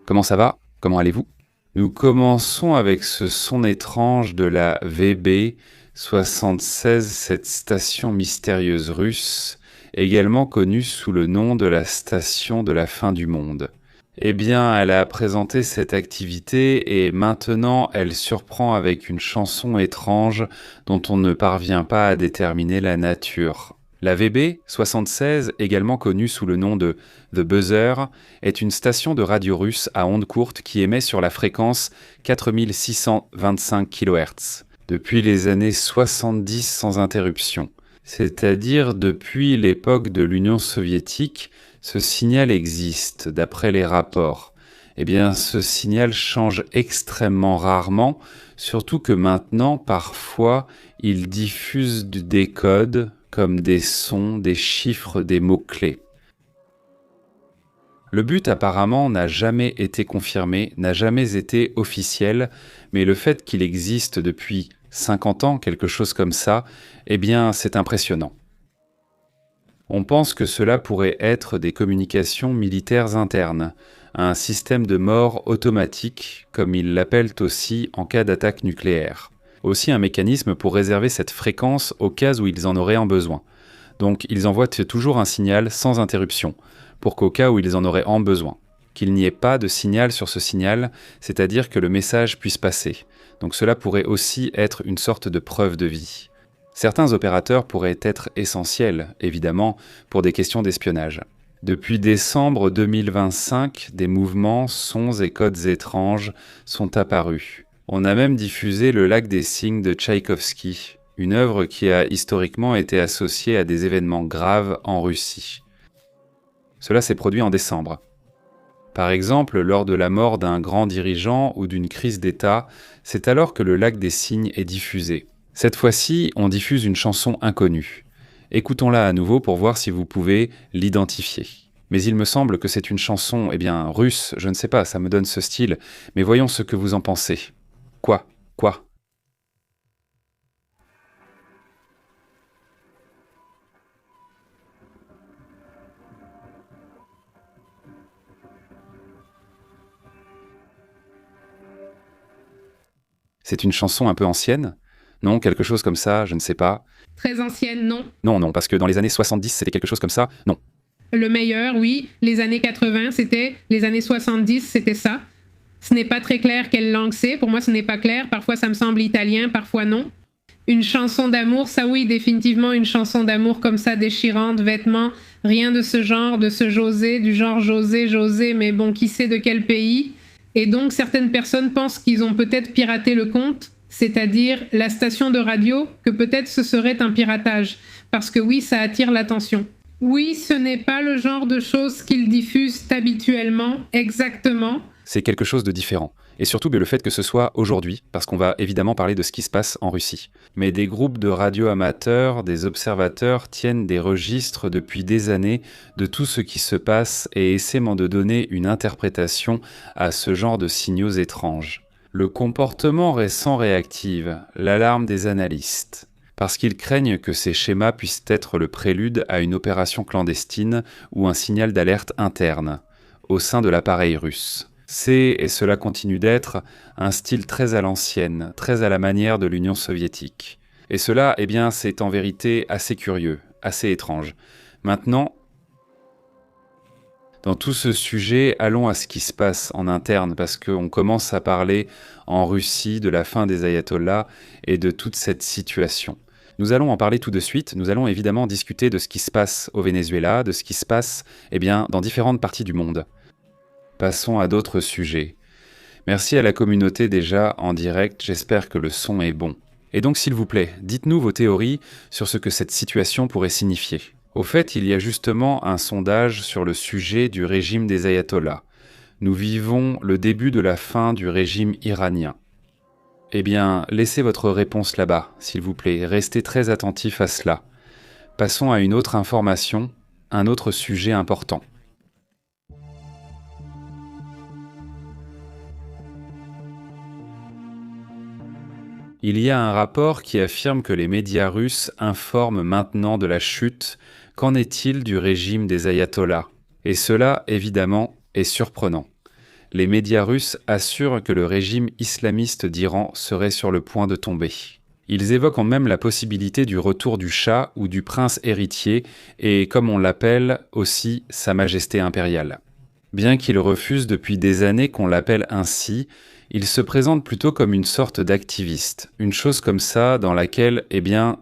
Comment ça va? Comment allez-vous? Nous commençons avec ce son étrange de la VB-76, cette station mystérieuse russe, également connue sous le nom de la station de la fin du monde. Eh bien, elle a présenté cette activité et maintenant elle surprend avec une chanson étrange dont on ne parvient pas à déterminer la nature. La VB-76, également connue sous le nom de The Buzzer, est une station de radio russe à ondes courtes qui émet sur la fréquence 4625 kHz depuis les années 70 sans interruption. C'est-à-dire depuis l'époque de l'Union soviétique, ce signal existe, d'après les rapports. Eh bien, ce signal change extrêmement rarement, surtout que maintenant, parfois, il diffuse des codes, comme des sons, des chiffres, des mots-clés. Le but apparemment n'a jamais été confirmé, n'a jamais été officiel, mais le fait qu'il existe depuis 50 ans, quelque chose comme ça, eh bien c'est impressionnant. On pense que cela pourrait être des communications militaires internes, un système de mort automatique, comme ils l'appellent aussi en cas d'attaque nucléaire. Aussi un mécanisme pour réserver cette fréquence au cas où ils en auraient en besoin. Donc ils envoient toujours un signal sans interruption, pour qu'au cas où ils en auraient en besoin. Qu'il n'y ait pas de signal sur ce signal, c'est-à-dire que le message puisse passer. Donc cela pourrait aussi être une sorte de preuve de vie. Certains opérateurs pourraient être essentiels, évidemment, pour des questions d'espionnage. Depuis décembre 2025, des mouvements, sons et codes étranges sont apparus. On a même diffusé Le Lac des Cygnes de Tchaïkovski, une œuvre qui a historiquement été associée à des événements graves en Russie. Cela s'est produit en décembre. Par exemple, lors de la mort d'un grand dirigeant ou d'une crise d'État, c'est alors que Le Lac des Cygnes est diffusé. Cette fois-ci, on diffuse une chanson inconnue. Écoutons-la à nouveau pour voir si vous pouvez l'identifier. Mais il me semble que c'est une chanson, russe, je ne sais pas, ça me donne ce style, mais voyons ce que vous en pensez. Quoi? C'est une chanson un peu ancienne? Non, quelque chose comme ça, je ne sais pas. Très ancienne, non. Non, parce que dans les années 70, c'était quelque chose comme ça? Non. Le meilleur, oui. Les années 80, c'était. Les années 70, c'était ça. Ce n'est pas très clair quelle langue c'est. Pour moi, ce n'est pas clair. Parfois, ça me semble italien, parfois non. Une chanson d'amour, ça oui, définitivement une chanson d'amour comme ça, déchirante, vêtements, rien de ce genre, de ce José, du genre José, mais bon, qui sait de quel pays. Et donc, certaines personnes pensent qu'ils ont peut-être piraté le compte, c'est-à-dire la station de radio, que peut-être ce serait un piratage, parce que oui, ça attire l'attention. Oui, ce n'est pas le genre de choses qu'ils diffusent habituellement, exactement. C'est quelque chose de différent. Et surtout le fait que ce soit aujourd'hui, parce qu'on va évidemment parler de ce qui se passe en Russie. Mais des groupes de radio amateurs, des observateurs tiennent des registres depuis des années de tout ce qui se passe et essaient de donner une interprétation à ce genre de signaux étranges. Le comportement récent réactive l'alarme des analystes, parce qu'ils craignent que ces schémas puissent être le prélude à une opération clandestine ou un signal d'alerte interne, au sein de l'appareil russe. C'est, et cela continue d'être, un style très à l'ancienne, très à la manière de l'Union soviétique. Et cela, c'est en vérité assez curieux, assez étrange. Maintenant, dans tout ce sujet, allons à ce qui se passe en interne, parce qu'on commence à parler en Russie de la fin des ayatollahs et de toute cette situation. Nous allons en parler tout de suite. Nous allons évidemment discuter de ce qui se passe au Venezuela, de ce qui se passe dans différentes parties du monde. Passons à d'autres sujets. Merci à la communauté déjà en direct, j'espère que le son est bon. Et donc s'il vous plaît, dites-nous vos théories sur ce que cette situation pourrait signifier. Au fait, il y a justement un sondage sur le sujet du régime des ayatollahs. Nous vivons le début de la fin du régime iranien. Laissez votre réponse là-bas, s'il vous plaît, restez très attentifs à cela. Passons à une autre information, un autre sujet important. Il y a un rapport qui affirme que les médias russes informent maintenant de la chute. Qu'en est-il du régime des ayatollahs? Et cela, évidemment, est surprenant. les médias russes assurent que le régime islamiste d'Iran serait sur le point de tomber. Ils évoquent même la possibilité du retour du Shah ou du prince héritier et, comme on l'appelle, aussi Sa Majesté impériale. Bien qu'il refuse depuis des années qu'on l'appelle ainsi, il se présente plutôt comme une sorte d'activiste, une chose comme ça dans laquelle,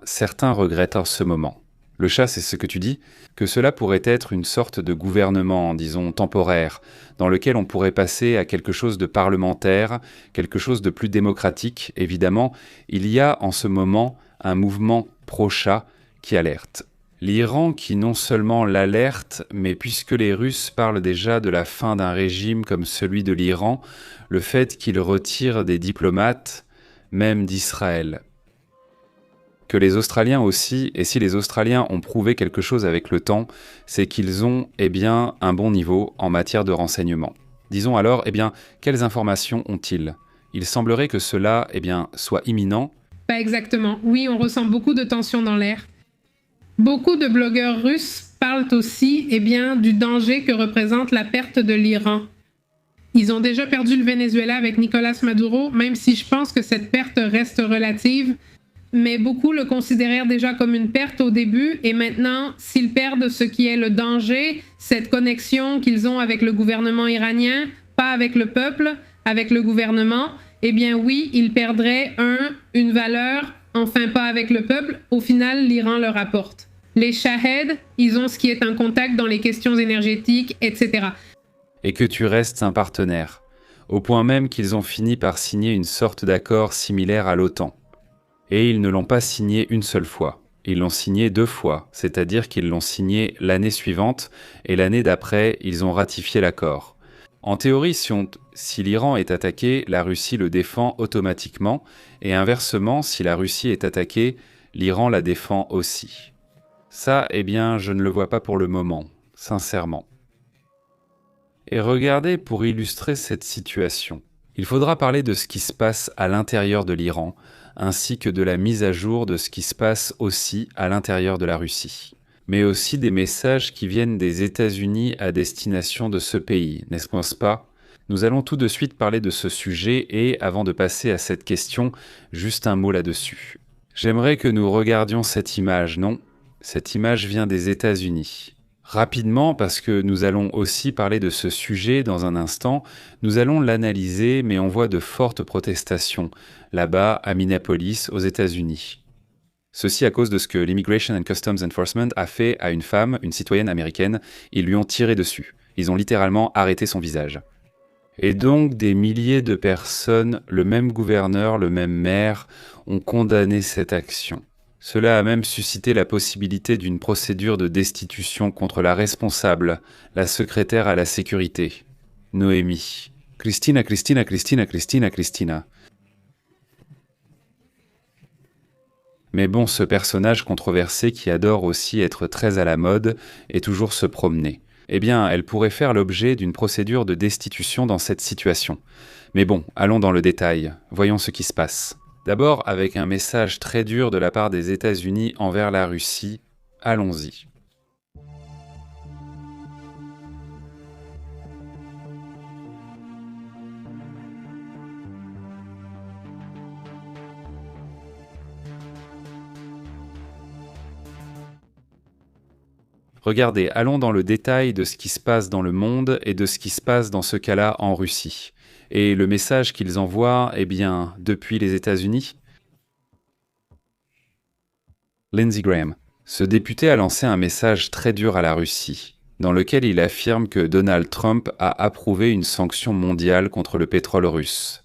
certains regrettent en ce moment. Le Shah, c'est ce que tu dis, que cela pourrait être une sorte de gouvernement, disons, temporaire, dans lequel on pourrait passer à quelque chose de parlementaire, quelque chose de plus démocratique. Évidemment, il y a en ce moment un mouvement pro-Shah qui alerte. L'Iran qui non seulement l'alerte, mais puisque les Russes parlent déjà de la fin d'un régime comme celui de l'Iran, le fait qu'ils retirent des diplomates, même d'Israël. Que les Australiens aussi, et si les Australiens ont prouvé quelque chose avec le temps, c'est qu'ils ont, un bon niveau en matière de renseignement. Disons alors, quelles informations ont-ils ? Il semblerait que cela, soit imminent. Pas exactement. Oui, on ressent beaucoup de tensions dans l'air. Beaucoup de blogueurs russes parlent aussi, du danger que représente la perte de l'Iran. Ils ont déjà perdu le Venezuela avec Nicolas Maduro, même si je pense que cette perte reste relative. Mais beaucoup le considérèrent déjà comme une perte au début, et maintenant, s'ils perdent ce qui est le danger, cette connexion qu'ils ont avec le gouvernement iranien, pas avec le peuple, avec le gouvernement, oui, ils perdraient une valeur, enfin pas avec le peuple, au final, l'Iran leur apporte. Les Shahed, ils ont ce qui est un contact dans les questions énergétiques, etc. Et que tu restes un partenaire, au point même qu'ils ont fini par signer une sorte d'accord similaire à l'OTAN. Et ils ne l'ont pas signé une seule fois, ils l'ont signé 2 fois, c'est-à-dire qu'ils l'ont signé l'année suivante, et l'année d'après, ils ont ratifié l'accord. En théorie, si l'Iran est attaqué, la Russie le défend automatiquement, et inversement, si la Russie est attaquée, l'Iran la défend aussi. Ça, je ne le vois pas pour le moment, sincèrement. Et regardez, pour illustrer cette situation, il faudra parler de ce qui se passe à l'intérieur de l'Iran, ainsi que de la mise à jour de ce qui se passe aussi à l'intérieur de la Russie. Mais aussi des messages qui viennent des États-Unis à destination de ce pays, n'est-ce pas ? Nous allons tout de suite parler de ce sujet et, avant de passer à cette question, juste un mot là-dessus. J'aimerais que nous regardions cette image, non ? Cette image vient des États-Unis. Rapidement, parce que nous allons aussi parler de ce sujet dans un instant, nous allons l'analyser, mais on voit de fortes protestations, là-bas à Minneapolis, aux États-Unis. Ceci à cause de ce que l'Immigration and Customs Enforcement a fait à une femme, une citoyenne américaine. Ils lui ont tiré dessus. Ils ont littéralement arrêté son visage. Et donc des milliers de personnes, le même gouverneur, le même maire, ont condamné cette action. Cela a même suscité la possibilité d'une procédure de destitution contre la responsable, la secrétaire à la sécurité, Noémie. Christina. Mais bon, ce personnage controversé qui adore aussi être très à la mode et toujours se promener. Elle pourrait faire l'objet d'une procédure de destitution dans cette situation. Mais bon, allons dans le détail, voyons ce qui se passe. D'abord, avec un message très dur de la part des États-Unis envers la Russie, allons-y. Regardez, allons dans le détail de ce qui se passe dans le monde et de ce qui se passe dans ce cas-là en Russie. Et le message qu'ils envoient, depuis les États-Unis. Lindsey Graham. Ce député a lancé un message très dur à la Russie, dans lequel il affirme que Donald Trump a approuvé une sanction mondiale contre le pétrole russe.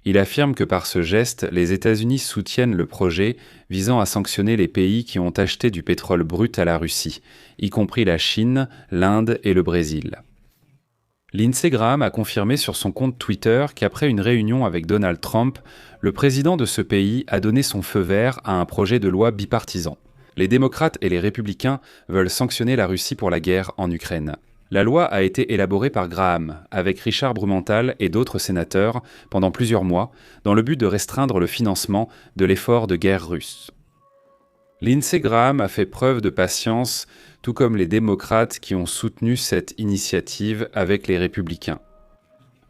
Il affirme que par ce geste, les États-Unis soutiennent le projet visant à sanctionner les pays qui ont acheté du pétrole brut à la Russie, y compris la Chine, l'Inde et le Brésil. Lindsey Graham a confirmé sur son compte Twitter qu'après une réunion avec Donald Trump, le président de ce pays a donné son feu vert à un projet de loi bipartisan. Les démocrates et les républicains veulent sanctionner la Russie pour la guerre en Ukraine. La loi a été élaborée par Graham, avec Richard Blumenthal et d'autres sénateurs, pendant plusieurs mois, dans le but de restreindre le financement de l'effort de guerre russe. Lindsey Graham a fait preuve de patience, tout comme les démocrates qui ont soutenu cette initiative avec les républicains.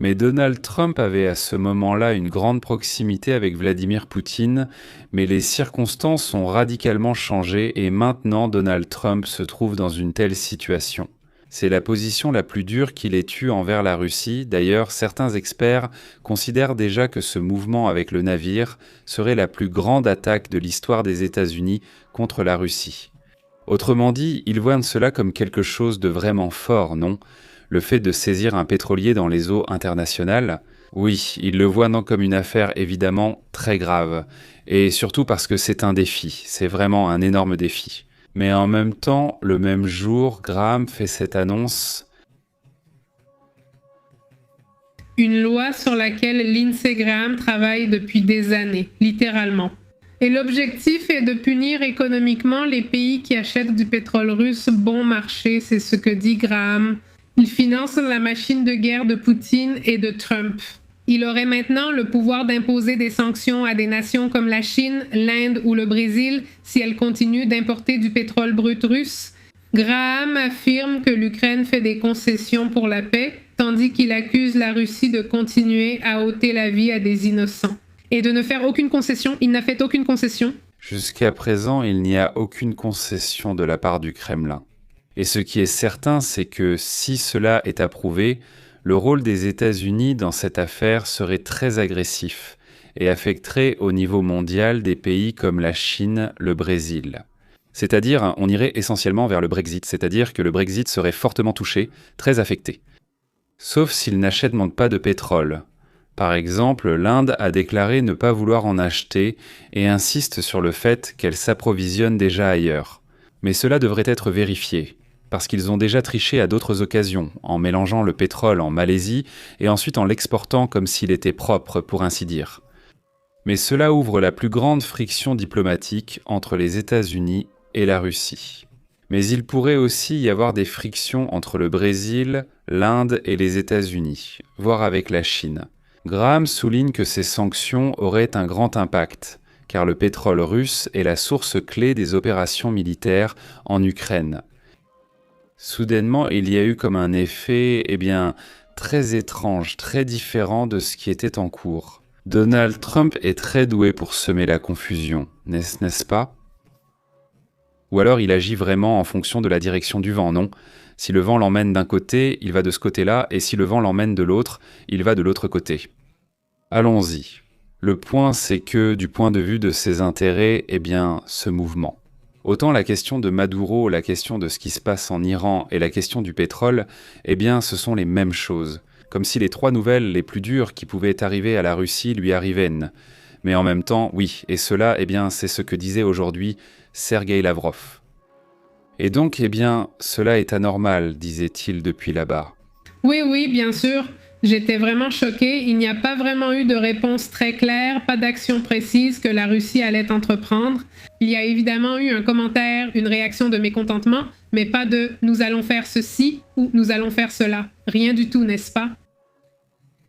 Mais Donald Trump avait à ce moment-là une grande proximité avec Vladimir Poutine, mais les circonstances ont radicalement changé et maintenant Donald Trump se trouve dans une telle situation. C'est la position la plus dure qu'il ait eue envers la Russie. D'ailleurs, certains experts considèrent déjà que ce mouvement avec le navire serait la plus grande attaque de l'histoire des États-Unis contre la Russie. Autrement dit, ils voient cela comme quelque chose de vraiment fort, non ? Le fait de saisir un pétrolier dans les eaux internationales, oui, ils le voient non comme une affaire évidemment très grave, et surtout parce que c'est un défi, c'est vraiment un énorme défi. Mais en même temps, le même jour, Graham fait cette annonce. Une loi sur laquelle Lindsey Graham travaille depuis des années, littéralement. Et l'objectif est de punir économiquement les pays qui achètent du pétrole russe bon marché, c'est ce que dit Graham. Il finance la machine de guerre de Poutine et de Trump. Il aurait maintenant le pouvoir d'imposer des sanctions à des nations comme la Chine, l'Inde ou le Brésil si elles continuent d'importer du pétrole brut russe. Graham affirme que l'Ukraine fait des concessions pour la paix, tandis qu'il accuse la Russie de continuer à ôter la vie à des innocents. Et de ne faire aucune concession, il n'a fait aucune concession. Jusqu'à présent, il n'y a aucune concession de la part du Kremlin. Et ce qui est certain, c'est que si cela est approuvé, le rôle des États-Unis dans cette affaire serait très agressif et affecterait au niveau mondial des pays comme la Chine, le Brésil. C'est-à-dire, on irait essentiellement vers le Brexit, c'est-à-dire que le Brexit serait fortement touché, très affecté. Sauf s'ils n'achètent pas de pétrole. Par exemple, l'Inde a déclaré ne pas vouloir en acheter et insiste sur le fait qu'elle s'approvisionne déjà ailleurs. Mais cela devrait être vérifié, parce qu'ils ont déjà triché à d'autres occasions, en mélangeant le pétrole en Malaisie et ensuite en l'exportant comme s'il était propre, pour ainsi dire. Mais cela ouvre la plus grande friction diplomatique entre les États-Unis et la Russie. Mais il pourrait aussi y avoir des frictions entre le Brésil, l'Inde et les États-Unis, voire avec la Chine. Graham souligne que ces sanctions auraient un grand impact, car le pétrole russe est la source clé des opérations militaires en Ukraine. Soudainement, il y a eu comme un effet, très étrange, très différent de ce qui était en cours. Donald Trump est très doué pour semer la confusion, n'est-ce pas ? Ou alors il agit vraiment en fonction de la direction du vent, non ? Si le vent l'emmène d'un côté, il va de ce côté-là, et si le vent l'emmène de l'autre, il va de l'autre côté. Allons-y. Le point, c'est que, du point de vue de ses intérêts, ce mouvement. Autant la question de Maduro, la question de ce qui se passe en Iran et la question du pétrole, ce sont les mêmes choses. Comme si les 3 nouvelles les plus dures qui pouvaient arriver à la Russie lui arrivaient. Mais en même temps, oui, et cela, c'est ce que disait aujourd'hui Sergueï Lavrov. Et donc, cela est anormal, disait-il depuis là-bas. Oui, bien sûr. J'étais vraiment choquée. Il n'y a pas vraiment eu de réponse très claire, pas d'action précise que la Russie allait entreprendre. Il y a évidemment eu un commentaire, une réaction de mécontentement, mais pas de « nous allons faire ceci » ou « nous allons faire cela ». Rien du tout, n'est-ce pas ?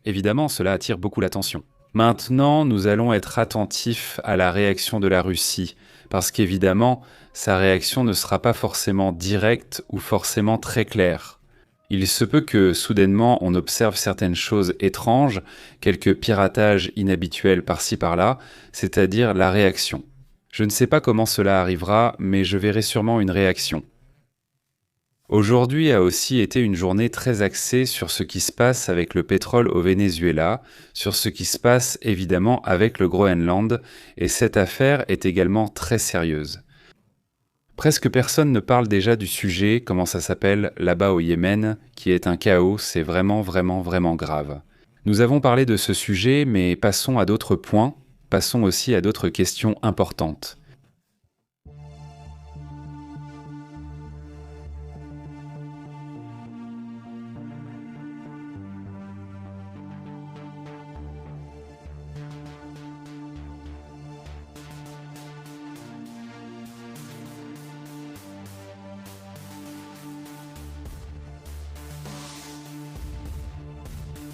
Évidemment, cela attire beaucoup l'attention. Maintenant, nous allons être attentifs à la réaction de la Russie, parce qu'évidemment, sa réaction ne sera pas forcément directe ou forcément très claire. Il se peut que, soudainement, on observe certaines choses étranges, quelques piratages inhabituels par-ci par-là, c'est-à-dire la réaction. Je ne sais pas comment cela arrivera, mais je verrai sûrement une réaction. Aujourd'hui a aussi été une journée très axée sur ce qui se passe avec le pétrole au Venezuela, sur ce qui se passe évidemment avec le Groenland, et cette affaire est également très sérieuse. Presque personne ne parle déjà du sujet, comment ça s'appelle, là-bas au Yémen, qui est un chaos, c'est vraiment grave. Nous avons parlé de ce sujet, mais passons à d'autres points, passons aussi à d'autres questions importantes.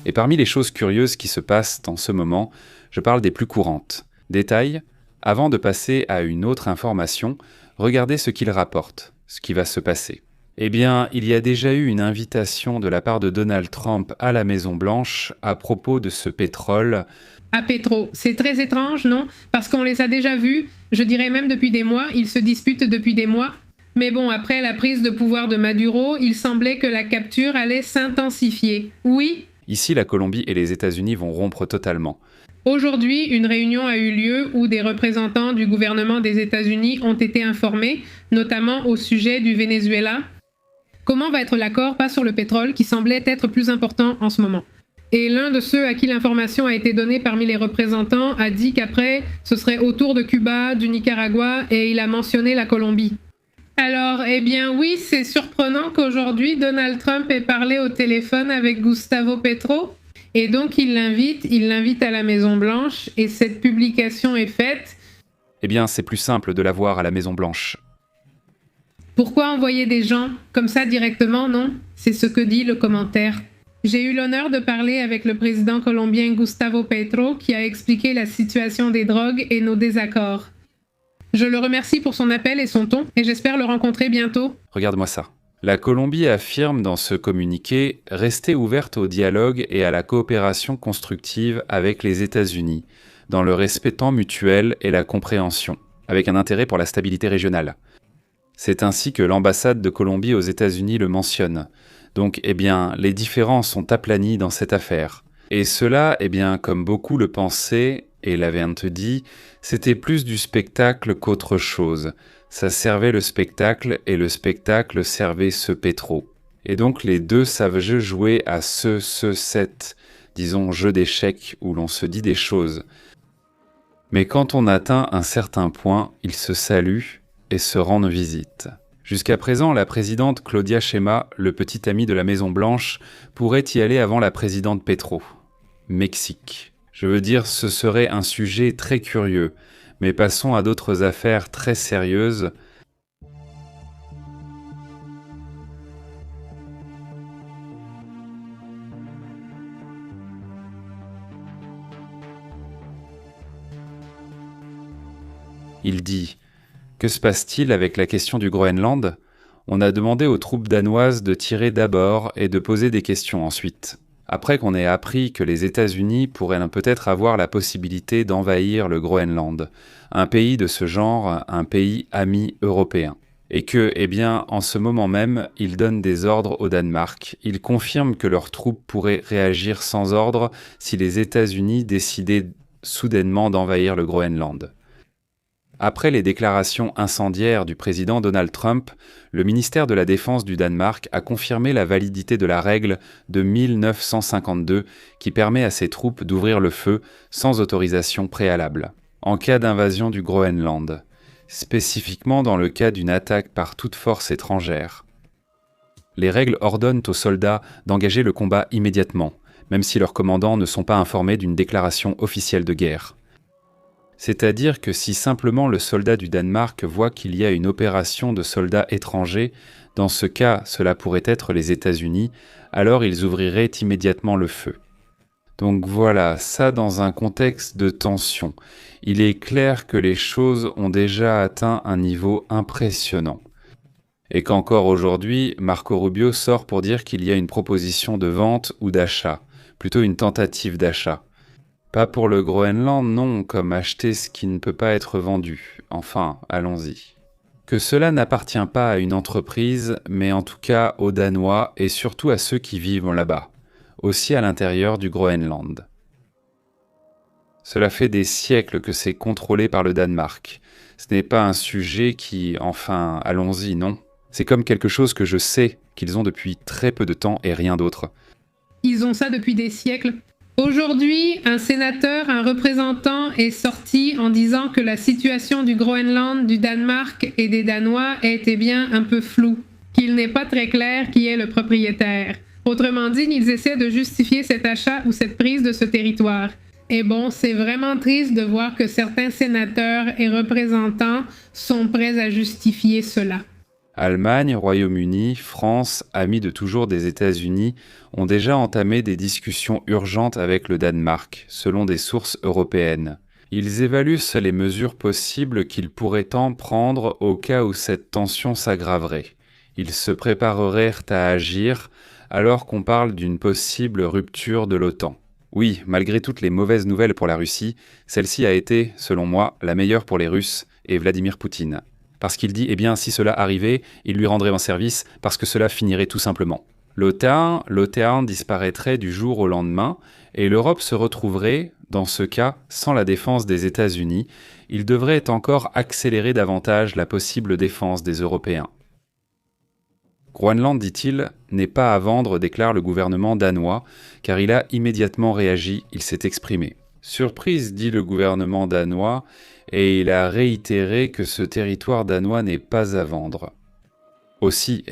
Et parmi les choses curieuses qui se passent en ce moment, je parle des plus courantes. Détail, avant de passer à une autre information, regardez ce qu'il rapporte, ce qui va se passer. Eh bien, il y a déjà eu une invitation de la part de Donald Trump à la Maison-Blanche à propos de ce pétrole. À Petro, c'est très étrange, non? Parce qu'on les a déjà vus, je dirais même depuis des mois, ils se disputent depuis des mois. Mais bon, après la prise de pouvoir de Maduro, il semblait que la capture allait s'intensifier. Oui? Ici, la Colombie et les États-Unis vont rompre totalement. Aujourd'hui, une réunion a eu lieu où des représentants du gouvernement des États-Unis ont été informés, notamment au sujet du Venezuela. Comment va être l'accord, pas sur le pétrole, qui semblait être plus important en ce moment? Et l'un de ceux à qui l'information a été donnée parmi les représentants a dit qu'après, ce serait autour de Cuba, du Nicaragua, et il a mentionné la Colombie. Alors, eh bien oui, c'est surprenant qu'aujourd'hui, Donald Trump ait parlé au téléphone avec Gustavo Petro. Et donc, il l'invite à la Maison-Blanche, et cette publication est faite. Eh bien, c'est plus simple de la voir à la Maison-Blanche. Pourquoi envoyer des gens comme ça directement, non? C'est ce que dit le commentaire. J'ai eu l'honneur de parler avec le président colombien Gustavo Petro, qui a expliqué la situation des drogues et nos désaccords. Je le remercie pour son appel et son ton, et j'espère le rencontrer bientôt. Regarde-moi ça. La Colombie affirme dans ce communiqué rester ouverte au dialogue et à la coopération constructive avec les États-Unis, dans le respect tant mutuel et la compréhension, avec un intérêt pour la stabilité régionale. C'est ainsi que l'ambassade de Colombie aux États-Unis le mentionne. Donc, eh bien, les différends sont aplanis dans cette affaire. Et cela, eh bien, comme beaucoup le pensaient, et l'avaient dit, c'était plus du spectacle qu'autre chose. Ça servait le spectacle, et le spectacle servait ce Petro. Et donc, les deux savent jouer à cette, disons, jeu d'échecs où l'on se dit des choses. Mais quand on atteint un certain point, ils se saluent et se rendent visite. Jusqu'à présent, la présidente Claudia Sheinbaum, le petit ami de la Maison-Blanche, pourrait y aller avant la présidente Petro. Mexique. Je veux dire, ce serait un sujet très curieux, mais passons à d'autres affaires très sérieuses. Il dit « Que se passe-t-il avec la question du Groenland ? On a demandé aux troupes danoises de tirer d'abord et de poser des questions ensuite. Après qu'on ait appris que les États-Unis pourraient peut-être avoir la possibilité d'envahir le Groenland, un pays de ce genre, un pays ami européen. Et que, eh bien, en ce moment même, ils donnent des ordres au Danemark. Ils confirment que leurs troupes pourraient réagir sans ordre si les États-Unis décidaient soudainement d'envahir le Groenland. Après les déclarations incendiaires du président Donald Trump, le ministère de la Défense du Danemark a confirmé la validité de la règle de 1952 qui permet à ses troupes d'ouvrir le feu sans autorisation préalable, en cas d'invasion du Groenland, spécifiquement dans le cas d'une attaque par toute force étrangère. Les règles ordonnent aux soldats d'engager le combat immédiatement, même si leurs commandants ne sont pas informés d'une déclaration officielle de guerre. C'est-à-dire que si simplement le soldat du Danemark voit qu'il y a une opération de soldats étrangers, dans ce cas cela pourrait être les États-Unis, alors ils ouvriraient immédiatement le feu. Donc voilà, ça dans un contexte de tension. Il est clair que les choses ont déjà atteint un niveau impressionnant. Et qu'encore aujourd'hui, Marco Rubio sort pour dire qu'il y a une proposition de vente ou d'achat, plutôt une tentative d'achat. Pas pour le Groenland, non, comme acheter ce qui ne peut pas être vendu. Enfin, allons-y. Que cela n'appartient pas à une entreprise, mais en tout cas aux Danois et surtout à ceux qui vivent là-bas, aussi à l'intérieur du Groenland. Cela fait des siècles que c'est contrôlé par le Danemark. Ce n'est pas un sujet qui, enfin, allons-y, non. C'est comme quelque chose que je sais qu'ils ont depuis très peu de temps et rien d'autre. Ils ont ça depuis des siècles. Aujourd'hui, un sénateur, un représentant est sorti en disant que la situation du Groenland, du Danemark et des Danois était bien un peu floue, qu'il n'est pas très clair qui est le propriétaire. Autrement dit, ils essaient de justifier cet achat ou cette prise de ce territoire. Et bon, c'est vraiment triste de voir que certains sénateurs et représentants sont prêts à justifier cela. Allemagne, Royaume-Uni, France, amis de toujours des États-Unis, ont déjà entamé des discussions urgentes avec le Danemark, selon des sources européennes. Ils évaluent les mesures possibles qu'ils pourraient en prendre au cas où cette tension s'aggraverait. Ils se préparèrent à agir alors qu'on parle d'une possible rupture de l'OTAN. Oui, malgré toutes les mauvaises nouvelles pour la Russie, celle-ci a été, selon moi, la meilleure pour les Russes et Vladimir Poutine. Parce qu'il dit, si cela arrivait, il lui rendrait un service parce que cela finirait tout simplement. L'OTAN disparaîtrait du jour au lendemain et l'Europe se retrouverait, dans ce cas, sans la défense des États-Unis. Il devrait encore accélérer davantage la possible défense des Européens. Groenland, dit-il, n'est pas à vendre, déclare le gouvernement danois, car il a immédiatement réagi, il s'est exprimé. Surprise, dit le gouvernement danois, et il a réitéré que ce territoire danois n'est pas à vendre. Aussi,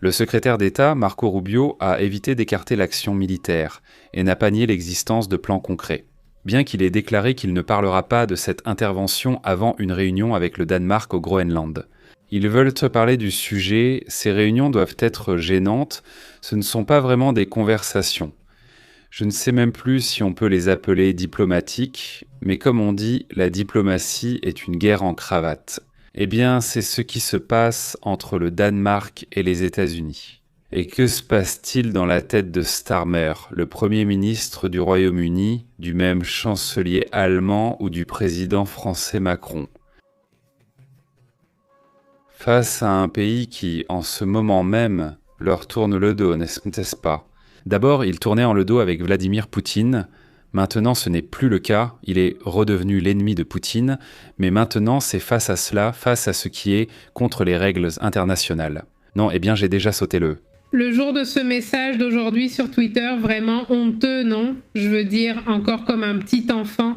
le secrétaire d'État, Marco Rubio, a évité d'écarter l'action militaire et n'a pas nié l'existence de plans concrets, bien qu'il ait déclaré qu'il ne parlera pas de cette intervention avant une réunion avec le Danemark au Groenland. Ils veulent te parler du sujet, ces réunions doivent être gênantes, ce ne sont pas vraiment des conversations. Je ne sais même plus si on peut les appeler diplomatiques, mais comme on dit, la diplomatie est une guerre en cravate. C'est ce qui se passe entre le Danemark et les États-Unis. Et que se passe-t-il dans la tête de Starmer, le Premier ministre du Royaume-Uni, du même chancelier allemand ou du président français Macron ? Face à un pays qui, en ce moment même, leur tourne le dos, n'est-ce pas ? D'abord, il tournait en le dos avec Vladimir Poutine. Maintenant, ce n'est plus le cas. Il est redevenu l'ennemi de Poutine. Mais maintenant, c'est face à cela, face à ce qui est contre les règles internationales. Non, j'ai déjà sauté le... Le jour de ce message d'aujourd'hui sur Twitter, vraiment honteux, non ? Je veux dire, encore comme un petit enfant.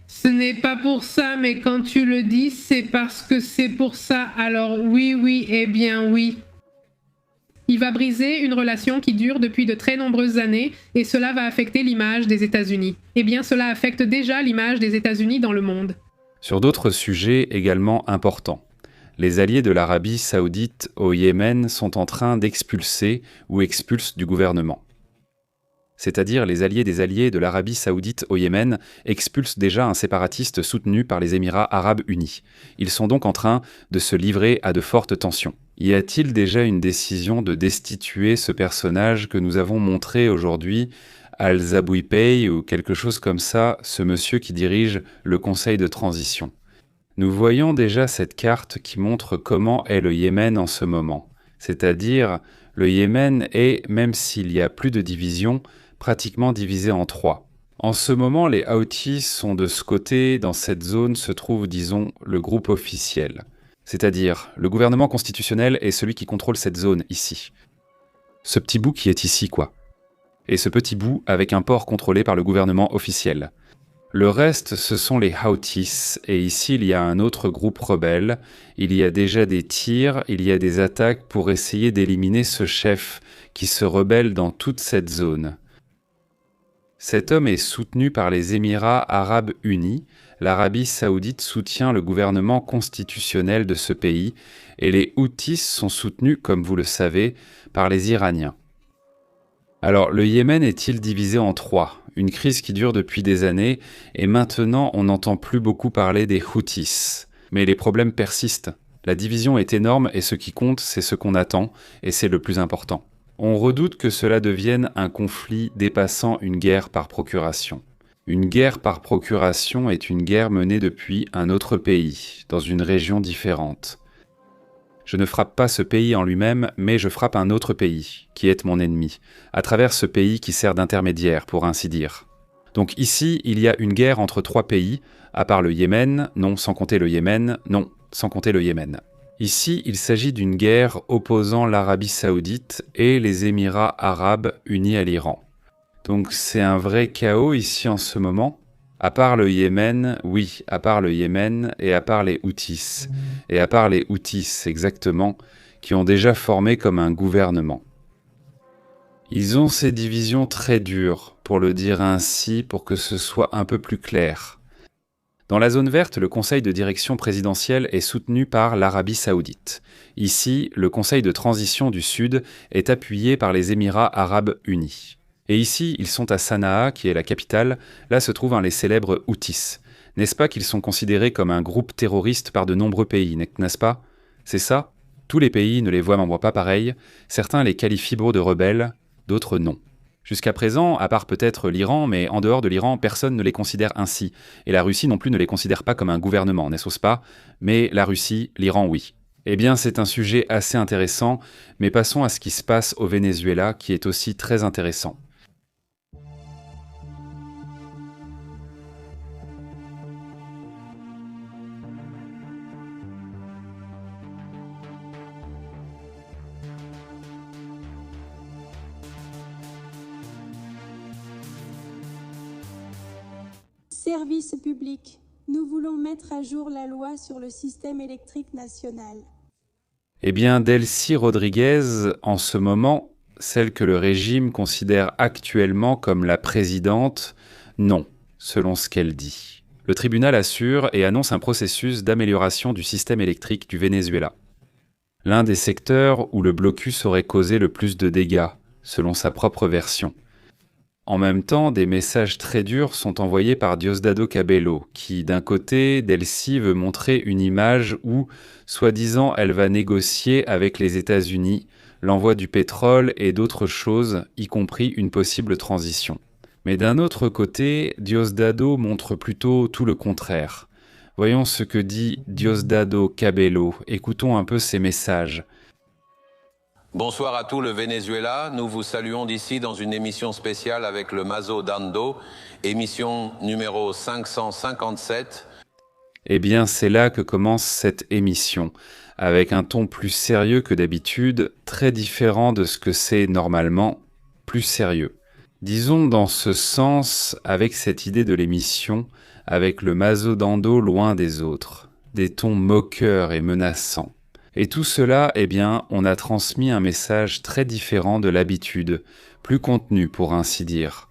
Ce n'est pas pour ça, mais quand tu le dis, c'est parce que c'est pour ça. Alors oui, oui. Il va briser une relation qui dure depuis de très nombreuses années et cela va affecter l'image des États-Unis. Cela affecte déjà l'image des États-Unis dans le monde. Sur d'autres sujets également importants, les alliés de l'Arabie saoudite au Yémen sont en train d'expulser ou expulsent du gouvernement. C'est-à-dire les alliés des alliés de l'Arabie saoudite au Yémen expulsent déjà un séparatiste soutenu par les Émirats arabes unis. Ils sont donc en train de se livrer à de fortes tensions. Y a-t-il déjà une décision de destituer ce personnage que nous avons montré aujourd'hui, Al-Zabouipei ou quelque chose comme ça, ce monsieur qui dirige le Conseil de transition? Nous voyons déjà cette carte qui montre comment est le Yémen en ce moment. C'est-à-dire, le Yémen est, même s'il y a plus de divisions, pratiquement divisé en 3. En ce moment, les Houthis sont de ce côté, dans cette zone se trouve, disons, le groupe officiel. C'est-à-dire, le gouvernement constitutionnel est celui qui contrôle cette zone, ici. Ce petit bout qui est ici, quoi. Et ce petit bout avec un port contrôlé par le gouvernement officiel. Le reste, ce sont les Houthis, et ici il y a un autre groupe rebelle, il y a déjà des tirs, il y a des attaques pour essayer d'éliminer ce chef qui se rebelle dans toute cette zone. Cet homme est soutenu par les Émirats arabes unis, l'Arabie saoudite soutient le gouvernement constitutionnel de ce pays, et les Houthis sont soutenus, comme vous le savez, par les Iraniens. Alors, le Yémen est-il divisé en 3 ? Une crise qui dure depuis des années, et maintenant on n'entend plus beaucoup parler des Houthis. Mais les problèmes persistent. La division est énorme et ce qui compte, c'est ce qu'on attend, et c'est le plus important. On redoute que cela devienne un conflit dépassant une guerre par procuration. Une guerre par procuration est une guerre menée depuis un autre pays, dans une région différente. Je ne frappe pas ce pays en lui-même, mais je frappe un autre pays, qui est mon ennemi, à travers ce pays qui sert d'intermédiaire, pour ainsi dire. Donc ici, il y a une guerre entre 3 pays, à part le Yémen, non, sans compter le Yémen, non, sans compter le Yémen. Ici, il s'agit d'une guerre opposant l'Arabie saoudite et les Émirats arabes unis à l'Iran. Donc c'est un vrai chaos ici en ce moment. À part le Yémen, oui, à part le Yémen et à part les Houthis. Et à part les Houthis, exactement, qui ont déjà formé comme un gouvernement. Ils ont ces divisions très dures, pour le dire ainsi, pour que ce soit un peu plus clair. Dans la zone verte, le conseil de direction présidentielle est soutenu par l'Arabie saoudite. Ici, le conseil de transition du Sud est appuyé par les Émirats arabes unis. Et ici, ils sont à Sanaa, qui est la capitale, là se trouvent les célèbres Houthis. N'est-ce pas qu'ils sont considérés comme un groupe terroriste par de nombreux pays, n'est-ce pas ? C'est ça ? Tous les pays ne les voient pas pareil, certains les qualifient de rebelles, d'autres non. Jusqu'à présent, à part peut-être l'Iran, mais en dehors de l'Iran, personne ne les considère ainsi. Et la Russie non plus ne les considère pas comme un gouvernement, n'est-ce pas? Mais la Russie, l'Iran, oui. Eh bien, c'est un sujet assez intéressant, mais passons à ce qui se passe au Venezuela, qui est aussi très intéressant. Service public. Nous voulons mettre à jour la loi sur le système électrique national. Eh bien, Delcy Rodriguez, en ce moment, celle que le régime considère actuellement comme la présidente, non, selon ce qu'elle dit. Le tribunal assure et annonce un processus d'amélioration du système électrique du Venezuela. L'un des secteurs où le blocus aurait causé le plus de dégâts, selon sa propre version. En même temps, des messages très durs sont envoyés par Diosdado Cabello, qui, d'un côté, Delcy veut montrer une image où, soi-disant, elle va négocier avec les États-Unis l'envoi du pétrole et d'autres choses, y compris une possible transition. Mais d'un autre côté, Diosdado montre plutôt tout le contraire. Voyons ce que dit Diosdado Cabello, écoutons un peu ses messages. Bonsoir à tout le Venezuela, nous vous saluons d'ici dans une émission spéciale avec le Mazo Dando, émission numéro 557. Eh bien, c'est là que commence cette émission, avec un ton plus sérieux que d'habitude, très différent de ce que c'est normalement, plus sérieux. Disons dans ce sens, avec cette idée de l'émission, avec le Mazo Dando loin des autres, des tons moqueurs et menaçants. Et tout cela, eh bien, on a transmis un message très différent de l'habitude, plus contenu pour ainsi dire.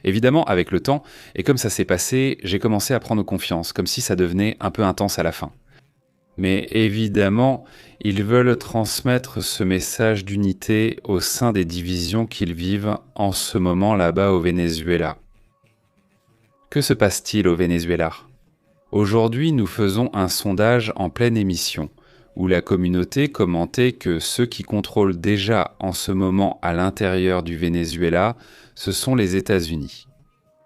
Évidemment, avec le temps, et comme ça s'est passé, j'ai commencé à prendre confiance, comme si ça devenait un peu intense à la fin. Mais évidemment, ils veulent transmettre ce message d'unité au sein des divisions qu'ils vivent en ce moment là-bas au Venezuela. Que se passe-t-il au Venezuela? Aujourd'hui, nous faisons un sondage en pleine émission, où la communauté commentait que ceux qui contrôlent déjà en ce moment à l'intérieur du Venezuela, ce sont les États-Unis.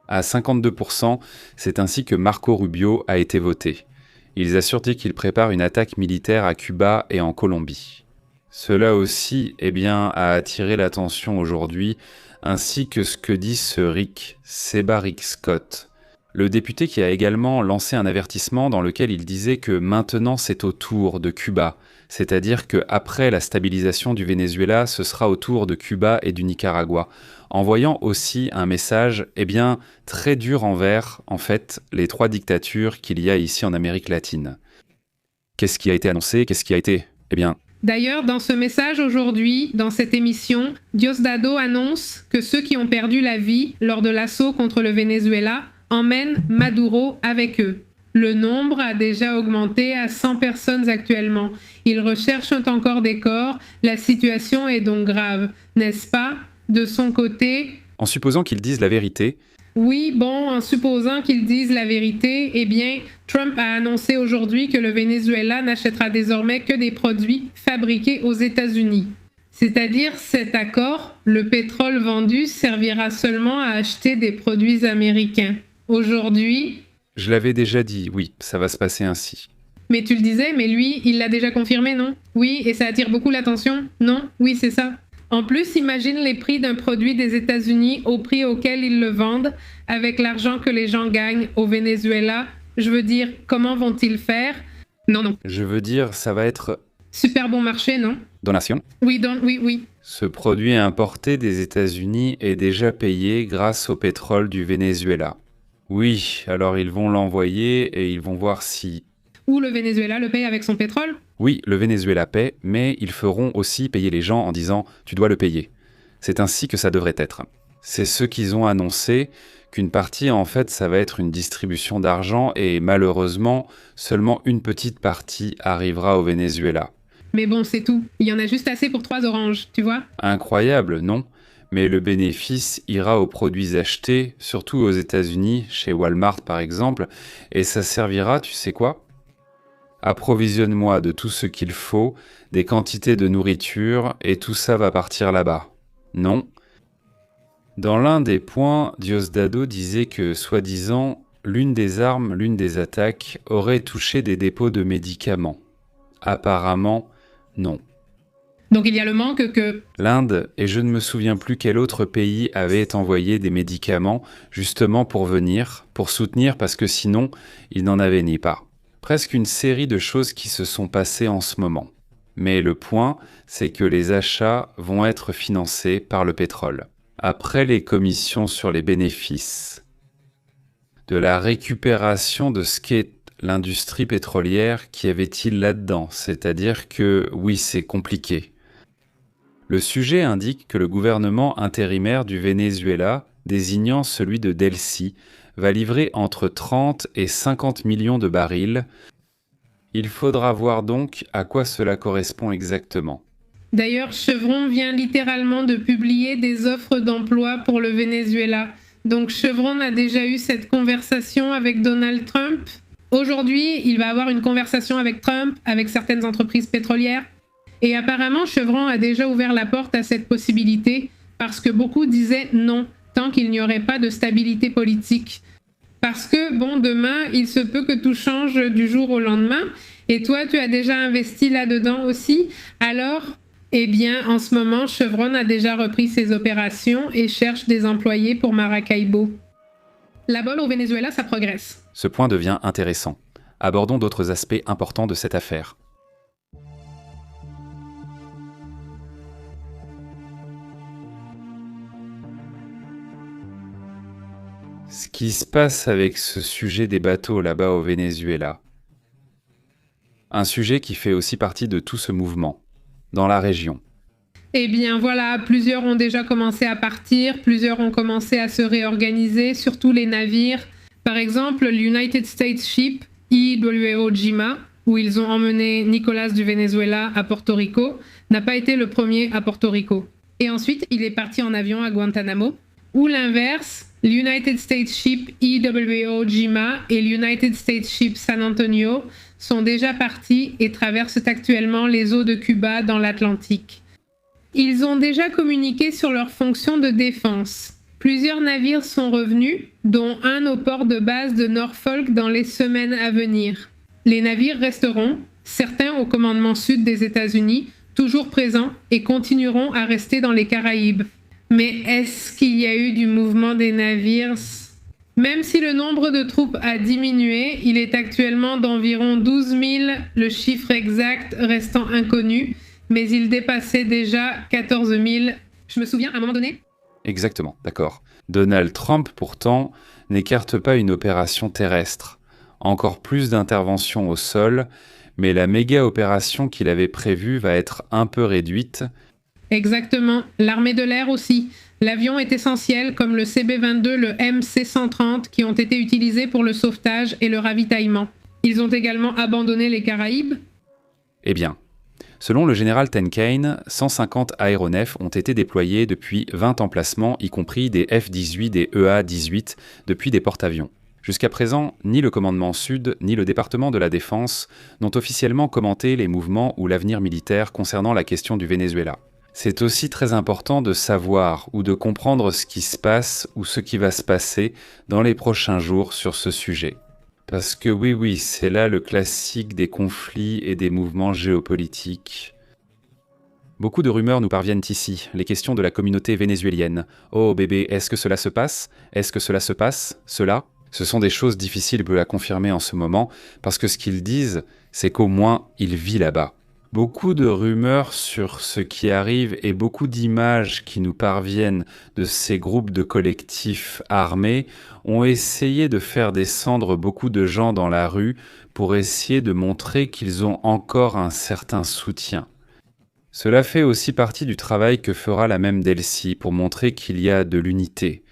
À 52%, c'est ainsi que Marco Rubio a été voté. Ils assurent qu'ils préparent une attaque militaire à Cuba et en Colombie. Cela aussi, eh bien, a attiré l'attention aujourd'hui, ainsi que ce que dit ce Rick, Seba Rick Scott, le député qui a également lancé un avertissement dans lequel il disait que maintenant c'est au tour de Cuba, c'est-à-dire qu'après la stabilisation du Venezuela, ce sera au tour de Cuba et du Nicaragua, envoyant aussi un message très dur envers, en fait, les trois dictatures qu'il y a ici en Amérique latine. Qu'est-ce qui a été annoncé? Qu'est-ce qui a été? D'ailleurs, dans ce message aujourd'hui, dans cette émission, Diosdado annonce que ceux qui ont perdu la vie lors de l'assaut contre le Venezuela emmènent Maduro avec eux. Le nombre a déjà augmenté à 100 personnes actuellement. Ils recherchent encore des corps. La situation est donc grave, n'est-ce pas? De son côté... En supposant qu'ils disent la vérité... Oui, bon, en supposant qu'ils disent la vérité, eh bien, Trump a annoncé aujourd'hui que le Venezuela n'achètera désormais que des produits fabriqués aux États-Unis. C'est-à-dire, cet accord, le pétrole vendu servira seulement à acheter des produits américains. Aujourd'hui... Je l'avais déjà dit, oui, ça va se passer ainsi. Mais tu le disais, mais lui, il l'a déjà confirmé, non? Oui, et ça attire beaucoup l'attention? Non? Oui, c'est ça. En plus, imagine les prix d'un produit des États-Unis au prix auquel ils le vendent, avec l'argent que les gens gagnent au Venezuela. Je veux dire, comment vont-ils faire? Non. Je veux dire, ça va être... Super bon marché, non? Donation? Oui. Ce produit importé des États-Unis est déjà payé grâce au pétrole du Venezuela. Oui, alors ils vont l'envoyer et ils vont voir si... Ou le Venezuela le paye avec son pétrole? Oui, le Venezuela paie, mais ils feront aussi payer les gens en disant « tu dois le payer ». C'est ainsi que ça devrait être. C'est ce qu'ils ont annoncé, qu'une partie, en fait, ça va être une distribution d'argent et malheureusement, seulement une petite partie arrivera au Venezuela. Mais bon, c'est tout. Il y en a juste assez pour 3 oranges, tu vois? Incroyable, non? Mais le bénéfice ira aux produits achetés, surtout aux États-Unis, chez Walmart par exemple, et ça servira, tu sais quoi? Approvisionne-moi de tout ce qu'il faut, des quantités de nourriture, et tout ça va partir là-bas. Non. Dans l'un des points, Diosdado disait que, soi-disant, l'une des armes, l'une des attaques, aurait touché des dépôts de médicaments. Apparemment, non. Donc il y a le manque que... L'Inde, et je ne me souviens plus quel autre pays avait envoyé des médicaments justement pour venir, pour soutenir, parce que sinon, ils n'en avaient ni pas. Presque une série de choses qui se sont passées en ce moment. Mais le point, c'est que les achats vont être financés par le pétrole. Après les commissions sur les bénéfices, de la récupération de ce qu'est l'industrie pétrolière, qu'y avait-il là-dedans? C'est-à-dire que, oui, c'est compliqué. Le sujet indique que le gouvernement intérimaire du Venezuela, désignant celui de Delcy, va livrer entre 30 et 50 millions de barils. Il faudra voir donc à quoi cela correspond exactement. D'ailleurs, Chevron vient littéralement de publier des offres d'emploi pour le Venezuela. Donc Chevron a déjà eu cette conversation avec Donald Trump. Aujourd'hui, il va avoir une conversation avec Trump, avec certaines entreprises pétrolières. Et apparemment, Chevron a déjà ouvert la porte à cette possibilité parce que beaucoup disaient non, tant qu'il n'y aurait pas de stabilité politique. Parce que, bon, demain, il se peut que tout change du jour au lendemain. Et toi, tu as déjà investi là-dedans aussi. Alors, eh bien, en ce moment, Chevron a déjà repris ses opérations et cherche des employés pour Maracaibo. Là-bas, au Venezuela, ça progresse. Ce point devient intéressant. Abordons d'autres aspects importants de cette affaire. Ce qui se passe avec ce sujet des bateaux là-bas au Venezuela. Un sujet qui fait aussi partie de tout ce mouvement, dans la région. Eh bien voilà, plusieurs ont déjà commencé à partir, plusieurs ont commencé à se réorganiser, surtout les navires. Par exemple, l'United States Ship Iwo Jima, où ils ont emmené Nicolas du Venezuela à Porto Rico, n'a pas été le premier à Porto Rico. Et ensuite, il est parti en avion à Guantanamo. Ou l'inverse, l'United States Ship Iwo Jima et l'United States Ship San Antonio sont déjà partis et traversent actuellement les eaux de Cuba dans l'Atlantique. Ils ont déjà communiqué sur leur fonction de défense. Plusieurs navires sont revenus, dont un au port de base de Norfolk dans les semaines à venir. Les navires resteront, certains au commandement sud des États-Unis, toujours présents et continueront à rester dans les Caraïbes. Mais est-ce qu'il y a eu du mouvement des navires? Même si le nombre de troupes a diminué, il est actuellement d'environ 12 000, le chiffre exact restant inconnu, mais il dépassait déjà 14 000. Je me souviens à un moment donné? Exactement, d'accord. Donald Trump, pourtant, n'écarte pas une opération terrestre. Encore plus d'interventions au sol, mais la méga-opération qu'il avait prévue va être un peu réduite. Exactement. L'armée de l'air aussi. L'avion est essentiel, comme le CB-22, le MC-130, qui ont été utilisés pour le sauvetage et le ravitaillement. Ils ont également abandonné les Caraïbes. Eh bien, selon le général Tenkane, 150 aéronefs ont été déployés depuis 20 emplacements, y compris des F-18 et EA-18, depuis des porte-avions. Jusqu'à présent, ni le commandement Sud, ni le département de la Défense n'ont officiellement commenté les mouvements ou l'avenir militaire concernant la question du Venezuela. C'est aussi très important de savoir ou de comprendre ce qui se passe ou ce qui va se passer dans les prochains jours sur ce sujet. Parce que oui, c'est là le classique des conflits et des mouvements géopolitiques. Beaucoup de rumeurs nous parviennent ici, les questions de la communauté vénézuélienne. Oh bébé, est-ce que cela se passe? Est-ce que cela se passe? Cela? Ce sont des choses difficiles à confirmer en ce moment, parce que ce qu'ils disent, c'est qu'au moins, il vit là-bas. Beaucoup de rumeurs sur ce qui arrive et beaucoup d'images qui nous parviennent de ces groupes de collectifs armés ont essayé de faire descendre beaucoup de gens dans la rue pour essayer de montrer qu'ils ont encore un certain soutien. Cela fait aussi partie du travail que fera la même Delcy pour montrer qu'il y a de l'unité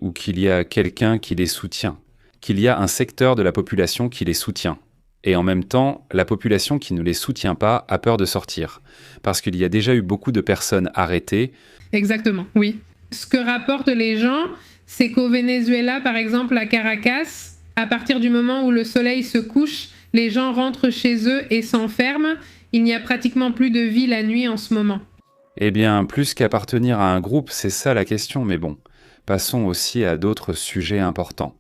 ou qu'il y a quelqu'un qui les soutient, qu'il y a un secteur de la population qui les soutient. Et en même temps, la population qui ne les soutient pas a peur de sortir, parce qu'il y a déjà eu beaucoup de personnes arrêtées. Exactement, oui. Ce que rapportent les gens, c'est qu'au Venezuela, par exemple à Caracas, à partir du moment où le soleil se couche, Les gens rentrent chez eux et s'enferment. Il n'y a pratiquement plus de vie la nuit en ce moment. Eh bien, plus qu'appartenir à un groupe, c'est ça la question, mais bon. Passons aussi à d'autres sujets importants.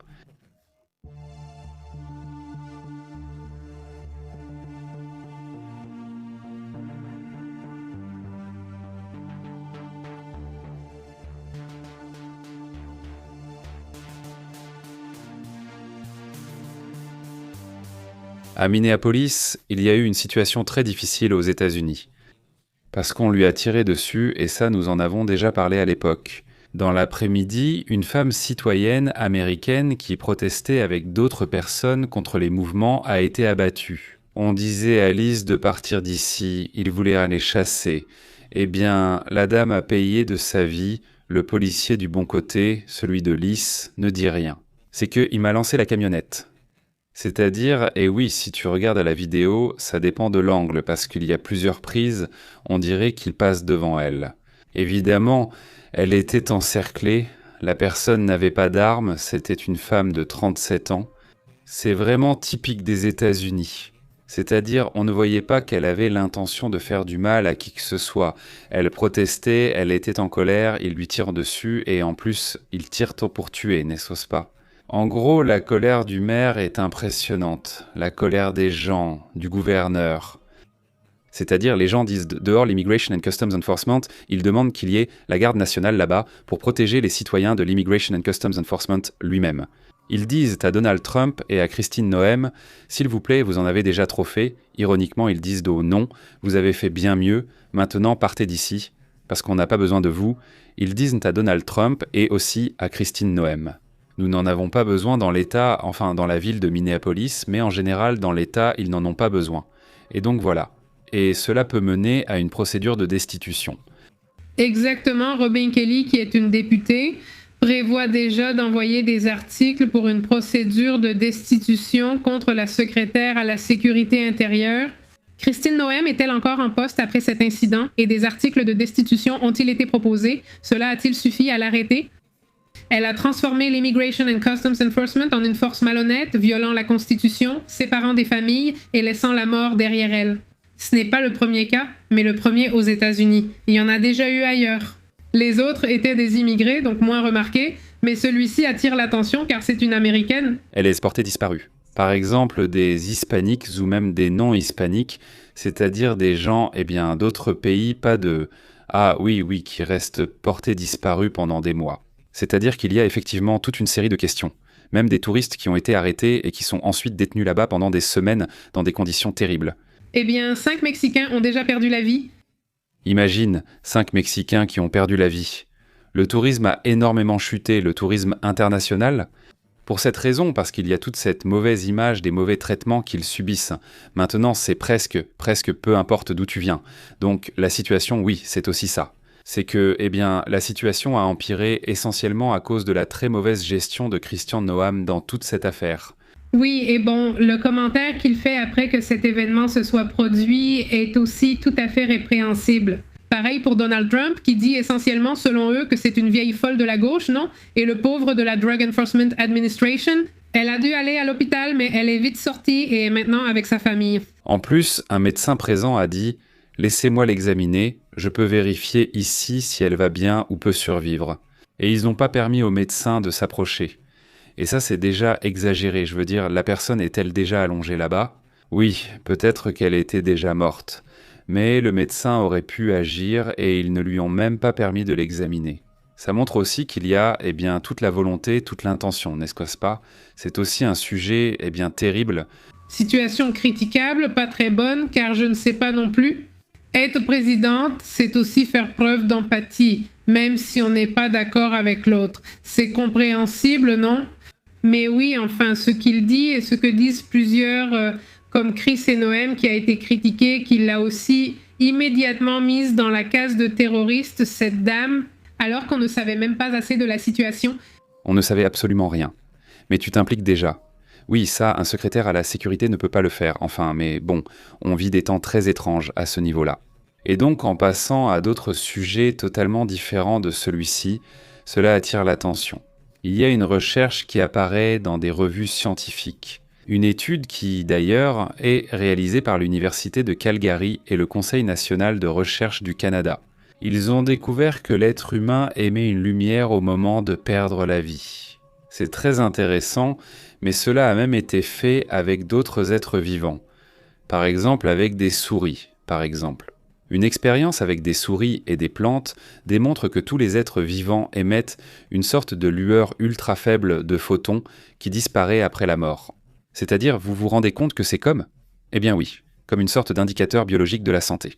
À Minneapolis, il y a eu une situation très difficile aux États-Unis. Parce qu'on lui a tiré dessus, et ça nous en avons déjà parlé à l'époque. Dans l'après-midi, une femme citoyenne américaine qui protestait avec d'autres personnes contre les mouvements a été abattue. On disait à Liz de partir d'ici, il voulait aller chasser. Eh bien, la dame a payé de sa vie, le policier du bon côté, celui de Liz, ne dit rien. C'est qu'il m'a lancé la camionnette. C'est-à-dire, et oui, si tu regardes à la vidéo, ça dépend de l'angle, parce qu'il y a plusieurs prises, on dirait qu'il passe devant elle. Évidemment, elle était encerclée, la personne n'avait pas d'arme, c'était une femme de 37 ans. C'est vraiment typique des États-Unis. C'est-à-dire, on ne voyait pas qu'elle avait l'intention de faire du mal à qui que ce soit. Elle protestait, elle était en colère, il lui tire dessus, et en plus, il tire pour tuer, n'est-ce pas ? En gros, la colère du maire est impressionnante, la colère des gens, du gouverneur. C'est-à-dire, les gens disent dehors l'Immigration and Customs Enforcement, ils demandent qu'il y ait la garde nationale là-bas pour protéger les citoyens de l'Immigration and Customs Enforcement lui-même. Ils disent à Donald Trump et à Christine Noem, s'il vous plaît, vous en avez déjà trop fait. Ironiquement, ils disent non, vous avez fait bien mieux, maintenant partez d'ici, parce qu'on n'a pas besoin de vous. Ils disent à Donald Trump et aussi à Christine Noem. Nous n'en avons pas besoin dans l'État, enfin dans la ville de Minneapolis, mais en général dans l'État, ils n'en ont pas besoin. Et donc voilà. Et cela peut mener à une procédure de destitution. Exactement, Robin Kelly, qui est une députée, prévoit déjà d'envoyer des articles pour une procédure de destitution contre la secrétaire à la sécurité intérieure. Christine Noem est-elle encore en poste après cet incident et des articles de destitution ont-ils été proposés? Cela a-t-il suffi à l'arrêter? Elle a transformé l'Immigration and Customs Enforcement en une force malhonnête, violant la Constitution, séparant des familles et laissant la mort derrière elle. Ce n'est pas le premier cas, mais le premier aux États-Unis. Il y en a déjà eu ailleurs. Les autres étaient des immigrés, donc moins remarqués, mais celui-ci attire l'attention car c'est une Américaine. Elle est portée disparue. Par exemple, des hispaniques ou même des non-hispaniques, c'est-à-dire des gens d'autres pays, pas de « ah oui, qui restent portés disparus pendant des mois ». C'est-à-dire qu'il y a effectivement toute une série de questions. Même des touristes qui ont été arrêtés et qui sont ensuite détenus là-bas pendant des semaines dans des conditions terribles. 5 Mexicains ont déjà perdu la vie. Imagine, 5 Mexicains qui ont perdu la vie. Le tourisme a énormément chuté, le tourisme international. Pour cette raison, parce qu'il y a toute cette mauvaise image des mauvais traitements qu'ils subissent. Maintenant, c'est presque peu importe d'où tu viens. Donc la situation, oui, c'est aussi ça. C'est que, la situation a empiré essentiellement à cause de la très mauvaise gestion de Christian Noem dans toute cette affaire. Oui, et bon, le commentaire qu'il fait après que cet événement se soit produit est aussi tout à fait répréhensible. Pareil pour Donald Trump, qui dit essentiellement, selon eux, que c'est une vieille folle de la gauche, non? Et le pauvre de la Drug Enforcement Administration. Elle a dû aller à l'hôpital, mais elle est vite sortie et est maintenant avec sa famille. En plus, un médecin présent a dit « Laissez-moi l'examiner, je peux vérifier ici si elle va bien ou peut survivre. » Et ils n'ont pas permis au médecin de s'approcher. Et ça, c'est déjà exagéré. Je veux dire, la personne est-elle déjà allongée là-bas? Oui, peut-être qu'elle était déjà morte. Mais le médecin aurait pu agir et ils ne lui ont même pas permis de l'examiner. Ça montre aussi qu'il y a toute la volonté, toute l'intention, n'est-ce pas? C'est aussi un sujet terrible. Situation critiquable, pas très bonne, car je ne sais pas non plus. Être présidente, c'est aussi faire preuve d'empathie, même si on n'est pas d'accord avec l'autre. C'est compréhensible, non? Mais oui, enfin, ce qu'il dit et ce que disent plusieurs, comme Chris et Noem, qui a été critiqué, qui l'a aussi immédiatement mise dans la case de terroriste, cette dame, alors qu'on ne savait même pas assez de la situation. On ne savait absolument rien. Mais tu t'impliques déjà. Oui, ça, un secrétaire à la sécurité ne peut pas le faire. Enfin, mais bon, on vit des temps très étranges à ce niveau-là. Et donc, en passant à d'autres sujets totalement différents de celui-ci, cela attire l'attention. Il y a une recherche qui apparaît dans des revues scientifiques. Une étude qui, d'ailleurs, est réalisée par l'Université de Calgary et le Conseil national de recherche du Canada. Ils ont découvert que l'être humain émet une lumière au moment de perdre la vie. C'est très intéressant, mais cela a même été fait avec d'autres êtres vivants. Par exemple, avec des souris, par exemple. Une expérience avec des souris et des plantes démontre que tous les êtres vivants émettent une sorte de lueur ultra faible de photons qui disparaît après la mort. C'est-à-dire, vous vous rendez compte que c'est comme ? Eh bien oui, comme une sorte d'indicateur biologique de la santé.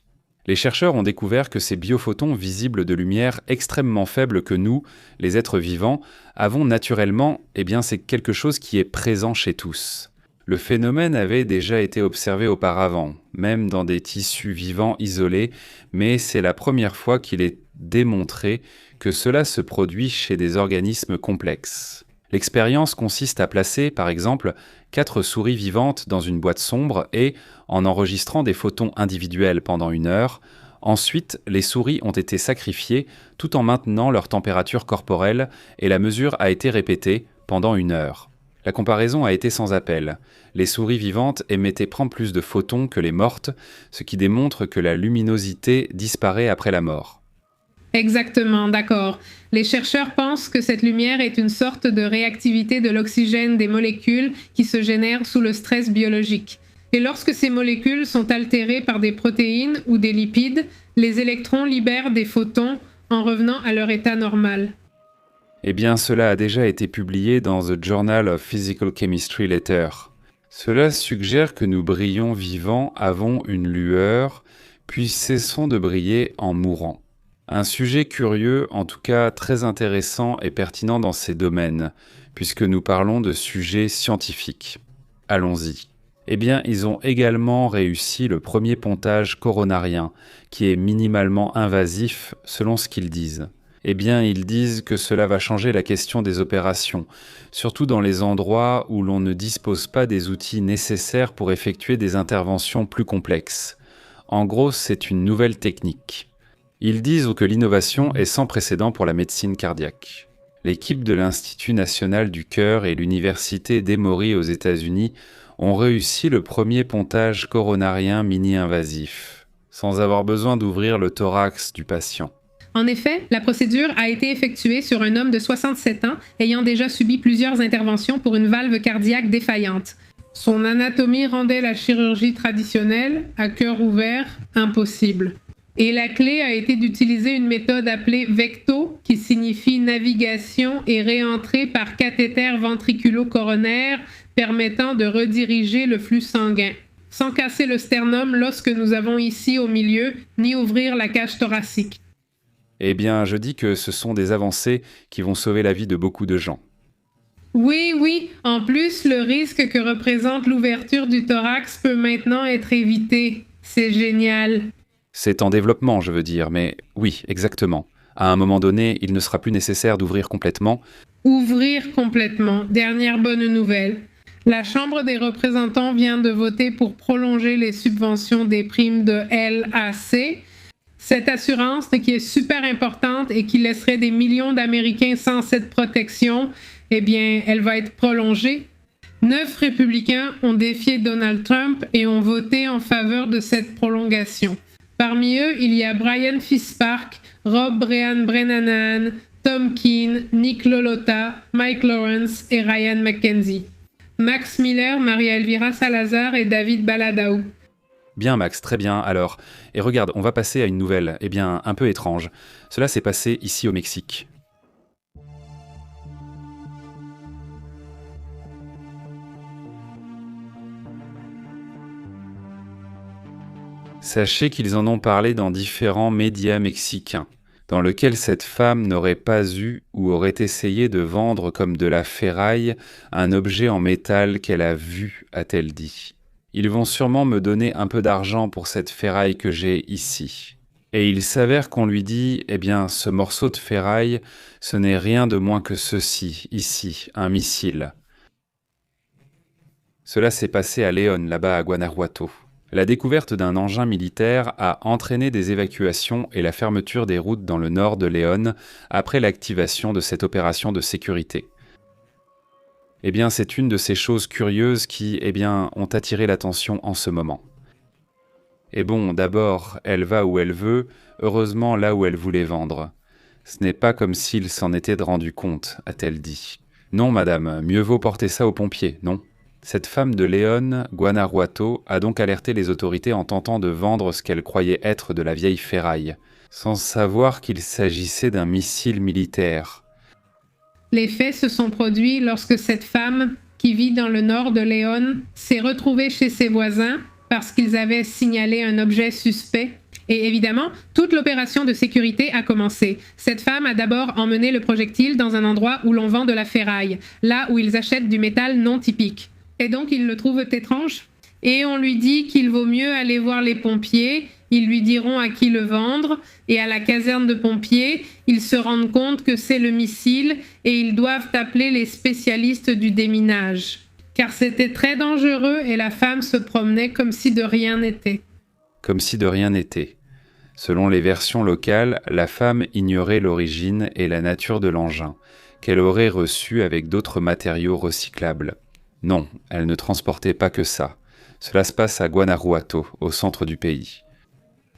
Les chercheurs ont découvert que ces biophotons visibles de lumière extrêmement faibles que nous, les êtres vivants, avons naturellement, eh bien c'est quelque chose qui est présent chez tous. Le phénomène avait déjà été observé auparavant, même dans des tissus vivants isolés, mais c'est la première fois qu'il est démontré que cela se produit chez des organismes complexes. L'expérience consiste à placer, par exemple, 4 souris vivantes dans une boîte sombre et, en enregistrant des photons individuels pendant 1 heure, ensuite les souris ont été sacrifiées tout en maintenant leur température corporelle et la mesure a été répétée pendant 1 heure. La comparaison a été sans appel. Les souris vivantes émettaient plus de photons que les mortes, ce qui démontre que la luminosité disparaît après la mort. Exactement, d'accord. Les chercheurs pensent que cette lumière est une sorte de réactivité de l'oxygène des molécules qui se génèrent sous le stress biologique. Et lorsque ces molécules sont altérées par des protéines ou des lipides, les électrons libèrent des photons en revenant à leur état normal. Eh bien, cela a déjà été publié dans The Journal of Physical Chemistry Letter. Cela suggère que nous brillons vivants, avons une lueur, puis cessons de briller en mourant. Un sujet curieux, en tout cas très intéressant et pertinent dans ces domaines, puisque nous parlons de sujets scientifiques. Allons-y. Eh bien, ils ont également réussi le premier pontage coronarien, qui est minimalement invasif selon ce qu'ils disent. Eh bien, ils disent que cela va changer la question des opérations, surtout dans les endroits où l'on ne dispose pas des outils nécessaires pour effectuer des interventions plus complexes. En gros, c'est une nouvelle technique. Ils disent que l'innovation est sans précédent pour la médecine cardiaque. L'équipe de l'Institut national du cœur et l'université d'Emory aux États-Unis ont réussi le premier pontage coronarien mini-invasif, sans avoir besoin d'ouvrir le thorax du patient. En effet, la procédure a été effectuée sur un homme de 67 ans ayant déjà subi plusieurs interventions pour une valve cardiaque défaillante. Son anatomie rendait la chirurgie traditionnelle, à cœur ouvert, impossible. Et la clé a été d'utiliser une méthode appelée VECTO, qui signifie navigation et réentrée par cathéter ventriculo-coronaire, permettant de rediriger le flux sanguin, sans casser le sternum lorsque nous avons ici au milieu, ni ouvrir la cage thoracique. Eh bien, je dis que ce sont des avancées qui vont sauver la vie de beaucoup de gens. Oui. En plus, le risque que représente l'ouverture du thorax peut maintenant être évité. C'est génial. C'est en développement, je veux dire, mais oui, exactement. À un moment donné, il ne sera plus nécessaire d'ouvrir complètement. Ouvrir complètement. Dernière bonne nouvelle. La Chambre des représentants vient de voter pour prolonger les subventions des primes de LAC. Cette assurance qui est super importante et qui laisserait des millions d'Américains sans cette protection, eh bien, elle va être prolongée. 9 républicains ont défié Donald Trump et ont voté en faveur de cette prolongation. Parmi eux, il y a Brian Fitzpatrick, Rob Brennanan, Tom Keane, Nick Lolota, Mike Lawrence et Ryan McKenzie. Max Miller, Maria-Elvira Salazar et David Baladaou. Bien Max, très bien. Alors, et regarde, on va passer à une nouvelle, eh bien, un peu étrange. Cela s'est passé ici au Mexique. Sachez qu'ils en ont parlé dans différents médias mexicains, dans lesquels cette femme n'aurait pas eu ou aurait essayé de vendre comme de la ferraille un objet en métal qu'elle a vu, a-t-elle dit. Ils vont sûrement me donner un peu d'argent pour cette ferraille que j'ai ici. Et il s'avère qu'on lui dit, eh bien, ce morceau de ferraille, ce n'est rien de moins que ceci, ici, un missile. Cela s'est passé à León, là-bas à Guanajuato. La découverte d'un engin militaire a entraîné des évacuations et la fermeture des routes dans le nord de León après l'activation de cette opération de sécurité. Eh bien, c'est une de ces choses curieuses qui, ont attiré l'attention en ce moment. Et bon, d'abord, elle va où elle veut, heureusement là où elle voulait vendre. Ce n'est pas comme s'il s'en était rendu compte, a-t-elle dit. Non, madame, mieux vaut porter ça aux pompiers, non. Cette femme de León, Guanajuato, a donc alerté les autorités en tentant de vendre ce qu'elle croyait être de la vieille ferraille, sans savoir qu'il s'agissait d'un missile militaire. Les faits se sont produits lorsque cette femme, qui vit dans le nord de León, s'est retrouvée chez ses voisins parce qu'ils avaient signalé un objet suspect. Et évidemment, toute l'opération de sécurité a commencé. Cette femme a d'abord emmené le projectile dans un endroit où l'on vend de la ferraille, là où ils achètent du métal non typique. Et donc, ils le trouvent étrange. Et on lui dit qu'il vaut mieux aller voir les pompiers. Ils lui diront à qui le vendre. Et à la caserne de pompiers, ils se rendent compte que c'est le missile et ils doivent appeler les spécialistes du déminage. Car c'était très dangereux et la femme se promenait comme si de rien n'était. Comme si de rien n'était. Selon les versions locales, la femme ignorait l'origine et la nature de l'engin, qu'elle aurait reçu avec d'autres matériaux recyclables. Non, elle ne transportait pas que ça. Cela se passe à Guanajuato, au centre du pays.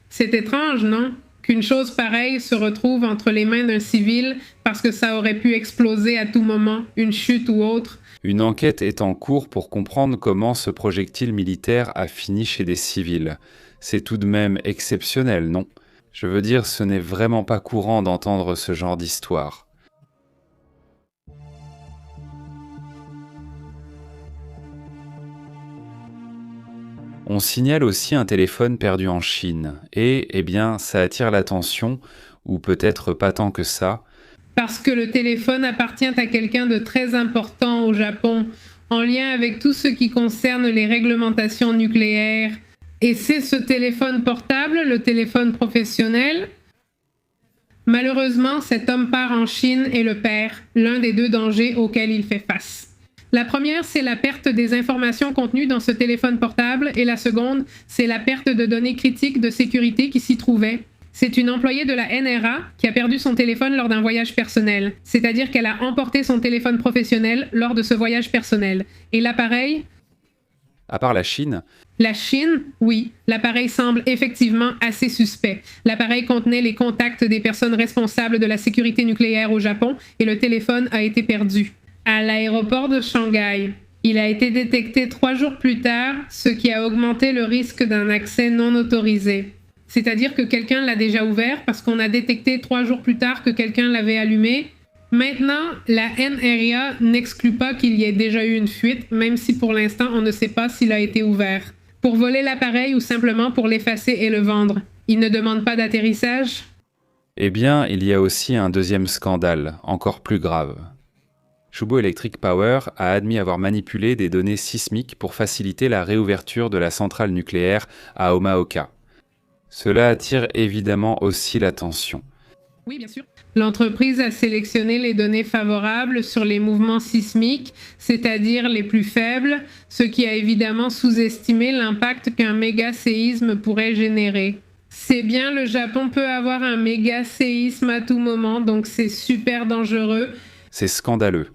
C'est étrange, non? Qu'une chose pareille se retrouve entre les mains d'un civil parce que ça aurait pu exploser à tout moment, une chute ou autre. Une enquête est en cours pour comprendre comment ce projectile militaire a fini chez des civils. C'est tout de même exceptionnel, non? Je veux dire, ce n'est vraiment pas courant d'entendre ce genre d'histoire. On signale aussi un téléphone perdu en Chine, et, ça attire l'attention, ou peut-être pas tant que ça. Parce que le téléphone appartient à quelqu'un de très important au Japon, en lien avec tout ce qui concerne les réglementations nucléaires. Et c'est ce téléphone portable, le téléphone professionnel. Malheureusement, cet homme part en Chine et le perd, l'un des deux dangers auxquels il fait face. La première, c'est la perte des informations contenues dans ce téléphone portable et la seconde, c'est la perte de données critiques de sécurité qui s'y trouvaient. C'est une employée de la NRA qui a perdu son téléphone lors d'un voyage personnel, c'est-à-dire qu'elle a emporté son téléphone professionnel lors de ce voyage personnel. Et l'appareil? À part la Chine? La Chine, oui. L'appareil semble effectivement assez suspect. L'appareil contenait les contacts des personnes responsables de la sécurité nucléaire au Japon et le téléphone a été perdu. À l'aéroport de Shanghai. Il a été détecté 3 jours plus tard, ce qui a augmenté le risque d'un accès non autorisé. C'est-à-dire que quelqu'un l'a déjà ouvert parce qu'on a détecté 3 jours plus tard que quelqu'un l'avait allumé. Maintenant, la NRA n'exclut pas qu'il y ait déjà eu une fuite, même si pour l'instant on ne sait pas s'il a été ouvert. Pour voler l'appareil ou simplement pour l'effacer et le vendre. Il ne demande pas d'atterrissage? Eh bien, il y a aussi un deuxième scandale, encore plus grave. Chubu Electric Power a admis avoir manipulé des données sismiques pour faciliter la réouverture de la centrale nucléaire à Omaoka. Cela attire évidemment aussi l'attention. Oui, bien sûr. L'entreprise a sélectionné les données favorables sur les mouvements sismiques, c'est-à-dire les plus faibles, ce qui a évidemment sous-estimé l'impact qu'un méga-séisme pourrait générer. C'est bien, le Japon peut avoir un méga-séisme à tout moment, donc c'est super dangereux. C'est scandaleux.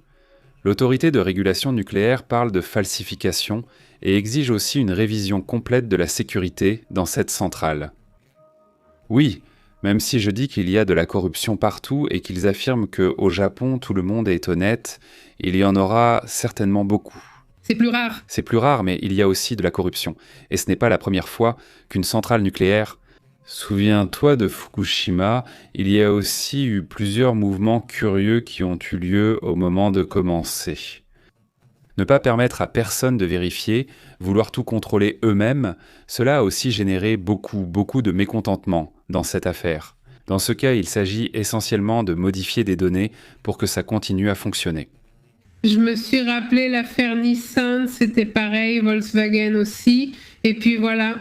L'autorité de régulation nucléaire parle de falsification et exige aussi une révision complète de la sécurité dans cette centrale. Oui, même si je dis qu'il y a de la corruption partout et qu'ils affirment qu'au Japon tout le monde est honnête, il y en aura certainement beaucoup. C'est plus rare. C'est plus rare, mais il y a aussi de la corruption. Et ce n'est pas la première fois qu'une centrale nucléaire... Souviens-toi de Fukushima, il y a aussi eu plusieurs mouvements curieux qui ont eu lieu au moment de commencer. Ne pas permettre à personne de vérifier, vouloir tout contrôler eux-mêmes, cela a aussi généré beaucoup de mécontentement dans cette affaire. Dans ce cas, il s'agit essentiellement de modifier des données pour que ça continue à fonctionner. Je me suis rappelé l'affaire Nissan, c'était pareil, Volkswagen aussi, et puis voilà.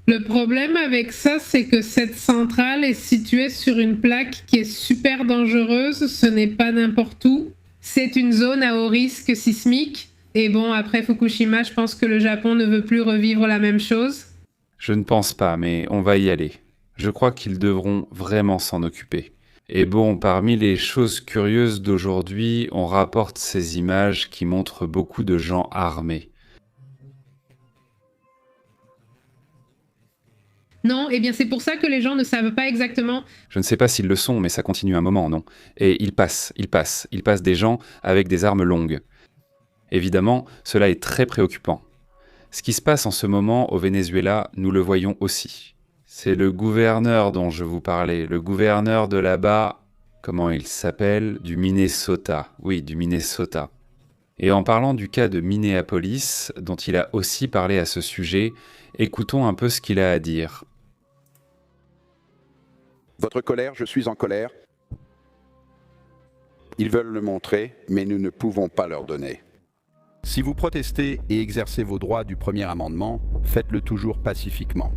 Le problème avec ça, c'est que cette centrale est située sur une plaque qui est super dangereuse, ce n'est pas n'importe où. C'est une zone à haut risque sismique. Et bon, après Fukushima, je pense que le Japon ne veut plus revivre la même chose. Je ne pense pas, mais on va y aller. Je crois qu'ils devront vraiment s'en occuper. Et bon, parmi les choses curieuses d'aujourd'hui, on rapporte ces images qui montrent beaucoup de gens armés. Non, eh bien c'est pour ça que les gens ne savent pas exactement. Je ne sais pas s'ils le sont, mais ça continue un moment, non? Et ils passent des gens avec des armes longues. Évidemment, cela est très préoccupant. Ce qui se passe en ce moment au Venezuela, nous le voyons aussi. C'est le gouverneur dont je vous parlais, le gouverneur de là-bas, comment il s'appelle? Du Minnesota. Oui, du Minnesota. Et en parlant du cas de Minneapolis, dont il a aussi parlé à ce sujet, écoutons un peu ce qu'il a à dire. Votre colère, je suis en colère. Ils veulent le montrer, mais nous ne pouvons pas leur donner. Si vous protestez et exercez vos droits du premier amendement, faites-le toujours pacifiquement.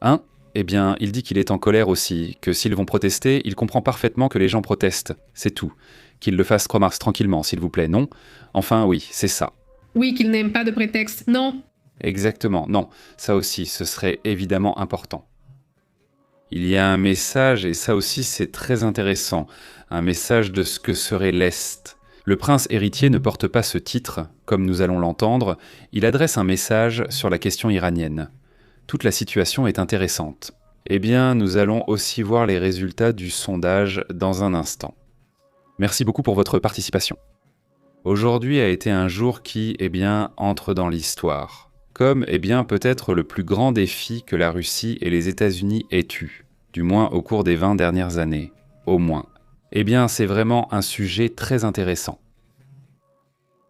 Hein? Eh bien, il dit qu'il est en colère aussi, que s'ils vont protester, il comprend parfaitement que les gens protestent, c'est tout. Qu'ils le fassent tranquillement, s'il vous plaît, non? Enfin oui, c'est ça. Oui, qu'ils n'aiment pas de prétexte. Non. Exactement, non, ça aussi, ce serait évidemment important. Il y a un message, et ça aussi c'est très intéressant, un message de ce que serait l'Est. Le prince héritier ne porte pas ce titre, comme nous allons l'entendre, il adresse un message sur la question iranienne. Toute la situation est intéressante. Eh bien, nous allons aussi voir les résultats du sondage dans un instant. Merci beaucoup pour votre participation. Aujourd'hui a été un jour qui, entre dans l'histoire. Comme, peut-être le plus grand défi que la Russie et les États-Unis aient eu, du moins au cours des 20 dernières années, au moins. C'est vraiment un sujet très intéressant.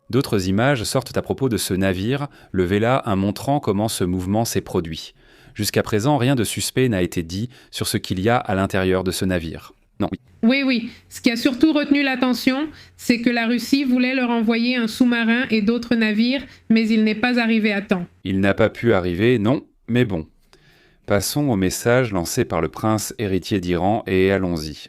D'autres images sortent à propos de ce navire, le Vela, montrant comment ce mouvement s'est produit. Jusqu'à présent, rien de suspect n'a été dit sur ce qu'il y a à l'intérieur de ce navire. Non. Oui. Ce qui a surtout retenu l'attention, c'est que la Russie voulait leur envoyer un sous-marin et d'autres navires, mais il n'est pas arrivé à temps. Il n'a pas pu arriver, non, mais bon. Passons au message lancé par le prince héritier d'Iran et allons-y.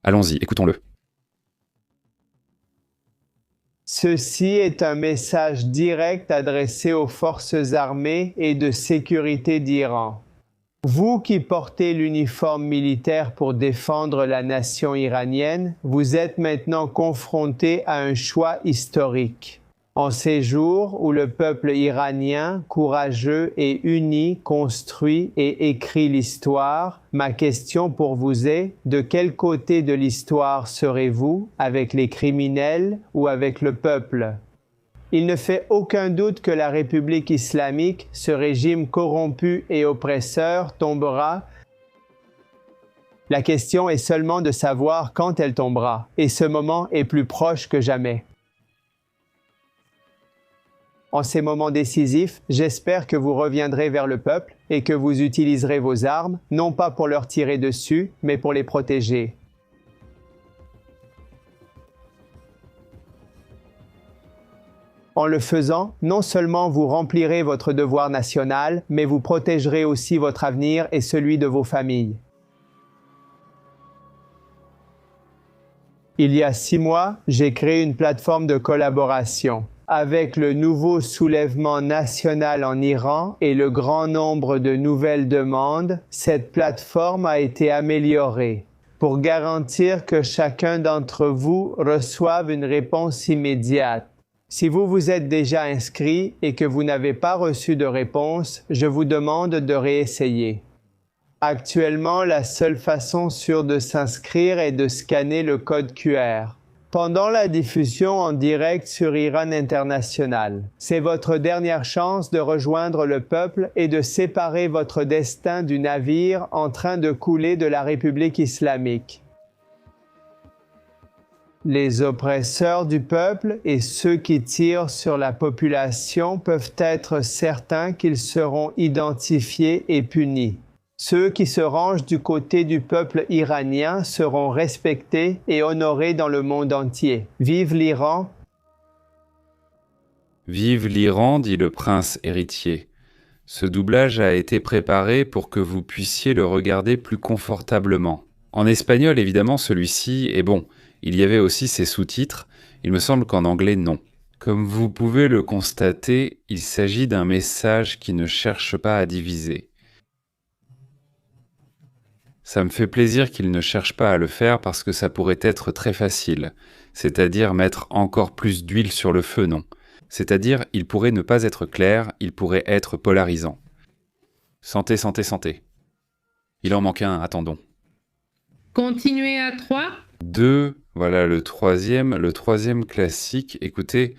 Allons-y, écoutons-le. Ceci est un message direct adressé aux forces armées et de sécurité d'Iran. Vous qui portez l'uniforme militaire pour défendre la nation iranienne, vous êtes maintenant confrontés à un choix historique. En ces jours où le peuple iranien, courageux et uni, construit et écrit l'histoire, ma question pour vous est, de quel côté de l'histoire serez-vous, avec les criminels ou avec le peuple? Il ne fait aucun doute que la République islamique, ce régime corrompu et oppresseur, tombera. La question est seulement de savoir quand elle tombera, et ce moment est plus proche que jamais. En ces moments décisifs, j'espère que vous reviendrez vers le peuple et que vous utiliserez vos armes, non pas pour leur tirer dessus, mais pour les protéger. En le faisant, non seulement vous remplirez votre devoir national, mais vous protégerez aussi votre avenir et celui de vos familles. Il y a 6 mois, j'ai créé une plateforme de collaboration. Avec le nouveau soulèvement national en Iran et le grand nombre de nouvelles demandes, cette plateforme a été améliorée pour garantir que chacun d'entre vous reçoive une réponse immédiate. Si vous vous êtes déjà inscrit et que vous n'avez pas reçu de réponse, je vous demande de réessayer. Actuellement, la seule façon sûre de s'inscrire est de scanner le code QR. Pendant la diffusion en direct sur Iran International, c'est votre dernière chance de rejoindre le peuple et de séparer votre destin du navire en train de couler de la République islamique. Les oppresseurs du peuple et ceux qui tirent sur la population peuvent être certains qu'ils seront identifiés et punis. Ceux qui se rangent du côté du peuple iranien seront respectés et honorés dans le monde entier. Vive l'Iran! Vive l'Iran, dit le prince héritier. Ce doublage a été préparé pour que vous puissiez le regarder plus confortablement. En espagnol, évidemment, celui-ci est bon. Il y avait aussi ses sous-titres. Il me semble qu'en anglais, non. Comme vous pouvez le constater, il s'agit d'un message qui ne cherche pas à diviser. Ça me fait plaisir qu'il ne cherche pas à le faire parce que ça pourrait être très facile, c'est-à-dire mettre encore plus d'huile sur le feu, non. C'est-à-dire, il pourrait ne pas être clair, il pourrait être polarisant. Santé, santé, santé. Il en manque un, attendons. Continuez à 3. 2, voilà le troisième classique. Écoutez,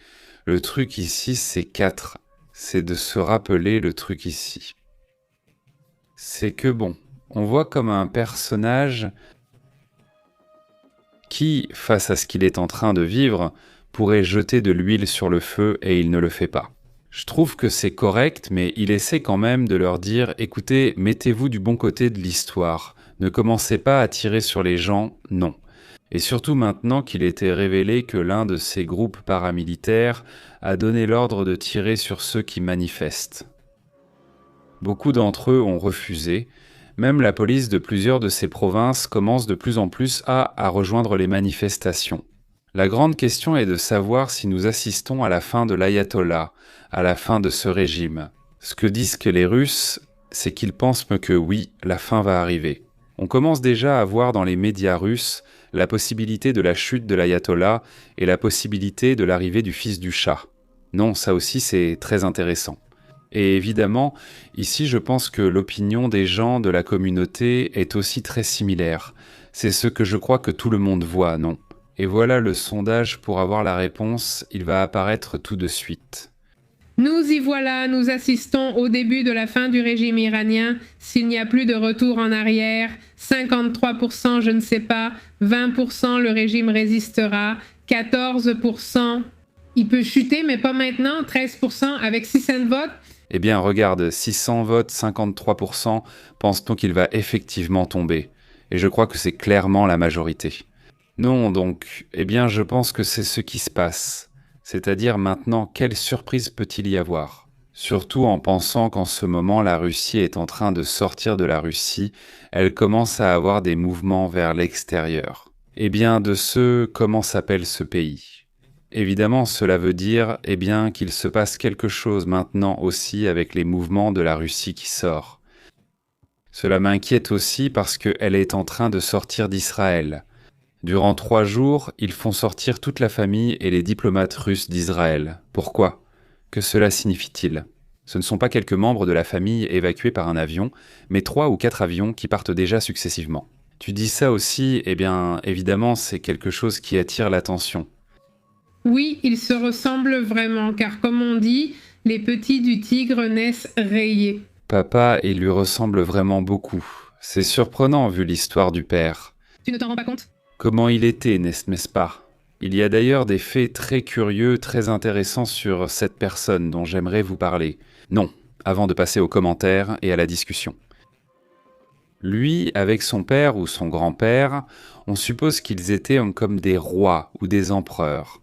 le truc ici, c'est 4. C'est de se rappeler le truc ici. C'est que bon, on voit comme un personnage qui, face à ce qu'il est en train de vivre, pourrait jeter de l'huile sur le feu et il ne le fait pas. Je trouve que c'est correct, mais il essaie quand même de leur dire « Écoutez, mettez-vous du bon côté de l'histoire. Ne commencez pas à tirer sur les gens, non. » Et surtout maintenant qu'il était révélé que l'un de ces groupes paramilitaires a donné l'ordre de tirer sur ceux qui manifestent. Beaucoup d'entre eux ont refusé. Même la police de plusieurs de ces provinces commence de plus en plus à rejoindre les manifestations. La grande question est de savoir si nous assistons à la fin de l'ayatollah, à la fin de ce régime. Ce que disent que les Russes, c'est qu'ils pensent que oui, la fin va arriver. On commence déjà à voir dans les médias russes la possibilité de la chute de l'ayatollah et la possibilité de l'arrivée du fils du Shah. Non, ça aussi c'est très intéressant. Et évidemment, ici je pense que l'opinion des gens de la communauté est aussi très similaire. C'est ce que je crois que tout le monde voit, non ? Et voilà le sondage pour avoir la réponse, il va apparaître tout de suite. Nous y voilà, nous assistons au début de la fin du régime iranien. S'il n'y a plus de retour en arrière, 53%, je ne sais pas, 20%, le régime résistera, 14%, il peut chuter, mais pas maintenant, 13% avec 600 votes. Eh bien, regarde, 600 votes, 53%, pense-t-on qu'il va effectivement tomber. Et je crois que c'est clairement la majorité. Non, donc, eh bien, je pense que c'est ce qui se passe. C'est-à-dire maintenant, quelle surprise peut-il y avoir ? Surtout en pensant qu'en ce moment, la Russie est en train de sortir de la Russie, elle commence à avoir des mouvements vers l'extérieur. Eh bien, comment s'appelle ce pays ? Évidemment, cela veut dire, eh bien, qu'il se passe quelque chose maintenant aussi avec les mouvements de la Russie qui sort. Cela m'inquiète aussi parce qu'elle est en train de sortir d'Israël. Durant 3 jours, ils font sortir toute la famille et les diplomates russes d'Israël. Pourquoi ? Que cela signifie-t-il ? Ce ne sont pas quelques membres de la famille évacués par un avion, mais 3 ou 4 avions qui partent déjà successivement. Tu dis ça aussi, eh bien, évidemment, c'est quelque chose qui attire l'attention. Oui, ils se ressemblent vraiment, car comme on dit, les petits du tigre naissent rayés. Papa, il lui ressemble vraiment beaucoup. C'est surprenant vu l'histoire du père. Tu ne t'en rends pas compte ? Comment il était, n'est-ce pas ? Il y a d'ailleurs des faits très curieux, très intéressants sur cette personne dont j'aimerais vous parler. Non, avant de passer aux commentaires et à la discussion. Lui, avec son père ou son grand-père, on suppose qu'ils étaient comme des rois ou des empereurs.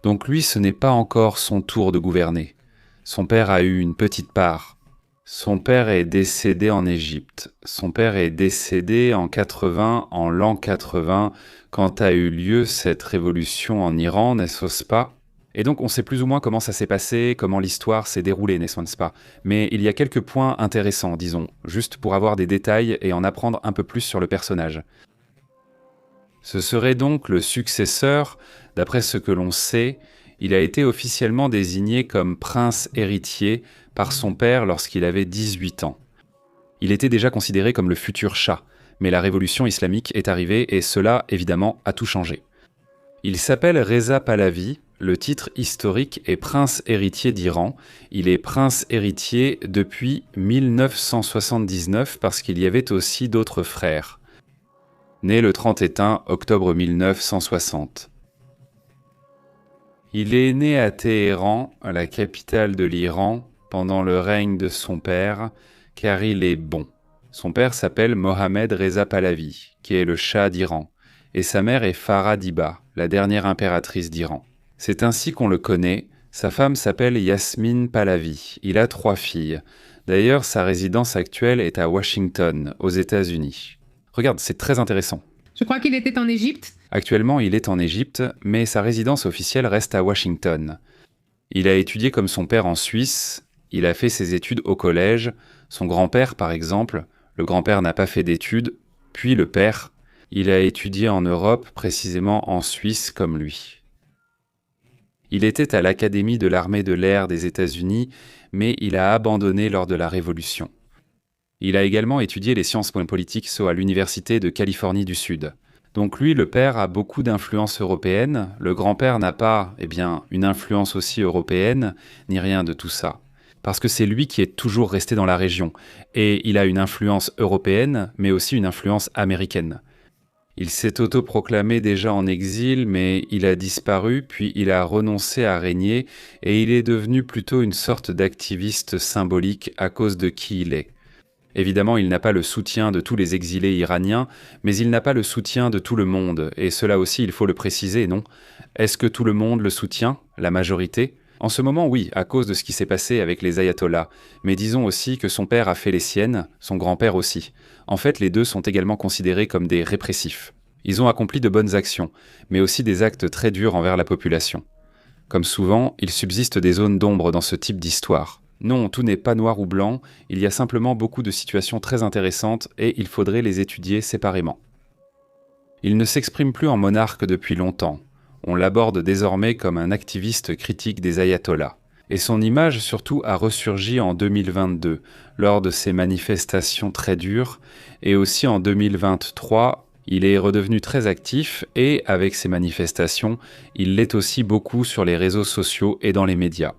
Donc lui, ce n'est pas encore son tour de gouverner. Son père a eu une petite part. Son père est décédé en Égypte. Son père est décédé en l'an 80, quand a eu lieu cette révolution en Iran, n'est-ce pas ? Et donc on sait plus ou moins comment ça s'est passé, comment l'histoire s'est déroulée, n'est-ce pas ? Mais il y a quelques points intéressants, disons, juste pour avoir des détails et en apprendre un peu plus sur le personnage. Ce serait donc le successeur, d'après ce que l'on sait, il a été officiellement désigné comme prince héritier par son père lorsqu'il avait 18 ans. Il était déjà considéré comme le futur Shah, mais la révolution islamique est arrivée et cela, évidemment, a tout changé. Il s'appelle Reza Pahlavi, le titre historique est prince héritier d'Iran. Il est prince héritier depuis 1979 parce qu'il y avait aussi d'autres frères. Né le 31 octobre 1960. Il est né à Téhéran, la capitale de l'Iran, pendant le règne de son père, car il est bon. Son père s'appelle Mohammad Reza Pahlavi, qui est le Shah d'Iran, et sa mère est Farah Diba, la dernière impératrice d'Iran. C'est ainsi qu'on le connaît, Sa femme s'appelle Yasmine Pahlavi. Il a 3 filles. D'ailleurs, sa résidence actuelle est à Washington, aux États-Unis. Regarde, c'est très intéressant. Je crois qu'il était en Égypte. Actuellement, il est en Égypte, mais sa résidence officielle reste à Washington. Il a étudié comme son père en Suisse, il a fait ses études au collège. Son grand-père, par exemple, le grand-père n'a pas fait d'études, puis le père, il a étudié en Europe, précisément en Suisse comme lui. Il était à l'Académie de l'armée de l'air des États-Unis, mais il a abandonné lors de la Révolution. Il a également étudié les sciences politiques à l'Université de Californie du Sud. Donc lui, le père, a beaucoup d'influence européenne. Le grand-père n'a pas, une influence aussi européenne, ni rien de tout ça. Parce que c'est lui qui est toujours resté dans la région. Et il a une influence européenne, mais aussi une influence américaine. Il s'est autoproclamé déjà en exil, mais il a disparu, puis il a renoncé à régner, et il est devenu plutôt une sorte d'activiste symbolique à cause de qui il est. Évidemment, il n'a pas le soutien de tous les exilés iraniens, mais il n'a pas le soutien de tout le monde, et cela aussi il faut le préciser, non ? Est-ce que tout le monde le soutient, la majorité ? En ce moment, oui, à cause de ce qui s'est passé avec les ayatollahs, mais disons aussi que son père a fait les siennes, son grand-père aussi. En fait, les deux sont également considérés comme des répressifs. Ils ont accompli de bonnes actions, mais aussi des actes très durs envers la population. Comme souvent, il subsiste des zones d'ombre dans ce type d'histoire. Non, tout n'est pas noir ou blanc, il y a simplement beaucoup de situations très intéressantes et il faudrait les étudier séparément. Il ne s'exprime plus en monarque depuis longtemps. On l'aborde désormais comme un activiste critique des ayatollahs. Et son image surtout a ressurgi en 2022, lors de ses manifestations très dures, et aussi en 2023, il est redevenu très actif et, avec ses manifestations, il l'est aussi beaucoup sur les réseaux sociaux et dans les médias.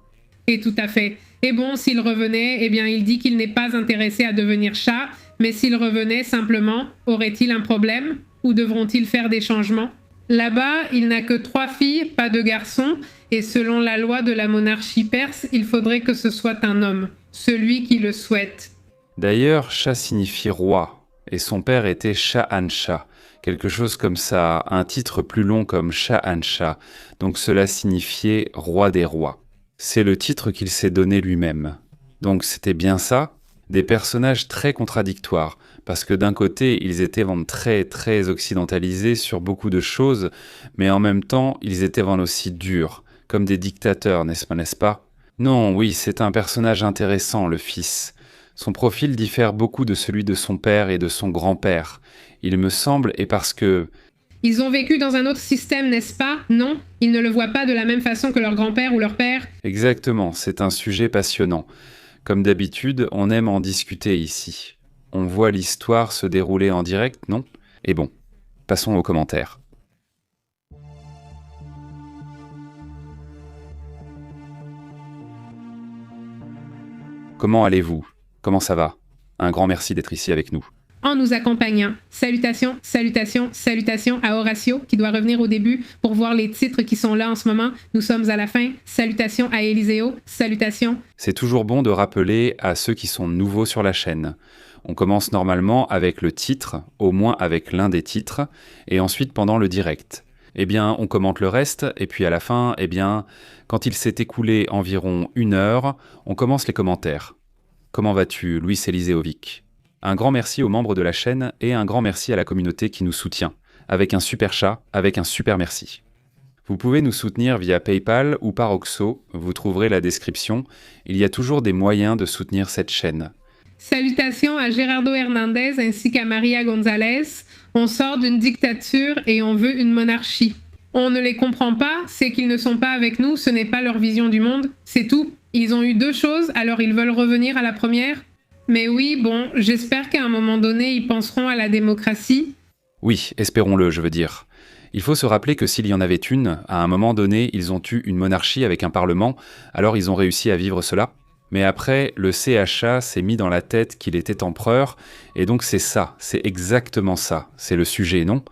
Et tout à fait. Et bon, s'il revenait, il dit qu'il n'est pas intéressé à devenir chat, mais s'il revenait simplement, aurait-il un problème? Ou devront-ils faire des changements? Là-bas, il n'a que 3 filles, pas de garçons, et selon la loi de la monarchie perse, il faudrait que ce soit un homme, celui qui le souhaite. D'ailleurs, Shah signifie roi, et son père était Shahanshah, quelque chose comme ça, un titre plus long comme Shahanshah, donc cela signifiait roi des rois. C'est le titre qu'il s'est donné lui-même. Donc c'était bien ça, des personnages très contradictoires, parce que d'un côté, ils étaient très très occidentalisés sur beaucoup de choses, mais en même temps, ils étaient aussi durs, comme des dictateurs, n'est-ce pas? Non, oui, c'est un personnage intéressant, le fils. Son profil diffère beaucoup de celui de son père et de son grand-père. Il me semble, et parce que... Ils ont vécu dans un autre système, n'est-ce pas? Non? Ils ne le voient pas de la même façon que leur grand-père ou leur père? Exactement, c'est un sujet passionnant. Comme d'habitude, on aime en discuter ici. On voit l'histoire se dérouler en direct, non? Et bon, passons aux commentaires. Comment allez-vous? Comment ça va? Un grand merci d'être ici avec nous. En nous accompagnant. Salutations, salutations, salutations à Horatio, qui doit revenir au début pour voir les titres qui sont là en ce moment. Nous sommes à la fin. Salutations à Eliseo, salutations. C'est toujours bon de rappeler à ceux qui sont nouveaux sur la chaîne. On commence normalement avec le titre, au moins avec l'un des titres, et ensuite pendant le direct. On commente le reste, et puis à la fin, quand il s'est écoulé environ 1 heure, on commence les commentaires. Comment vas-tu, Luis Eliseovic? Un grand merci aux membres de la chaîne et un grand merci à la communauté qui nous soutient, avec un super chat, avec un super merci. Vous pouvez nous soutenir via PayPal ou par Oxo, vous trouverez la description. Il y a toujours des moyens de soutenir cette chaîne. Salutations à Gerardo Hernandez ainsi qu'à Maria González. On sort d'une dictature et on veut une monarchie. On ne les comprend pas, c'est qu'ils ne sont pas avec nous, ce n'est pas leur vision du monde, c'est tout. Ils ont eu 2 choses, alors ils veulent revenir à la première. Mais oui, bon, j'espère qu'à un moment donné, ils penseront à la démocratie. Oui, espérons-le, je veux dire. Il faut se rappeler que s'il y en avait une, à un moment donné, ils ont eu une monarchie avec un parlement, alors ils ont réussi à vivre cela. Mais après, le CHA s'est mis dans la tête qu'il était empereur, et donc c'est ça, c'est exactement ça, c'est le sujet, non?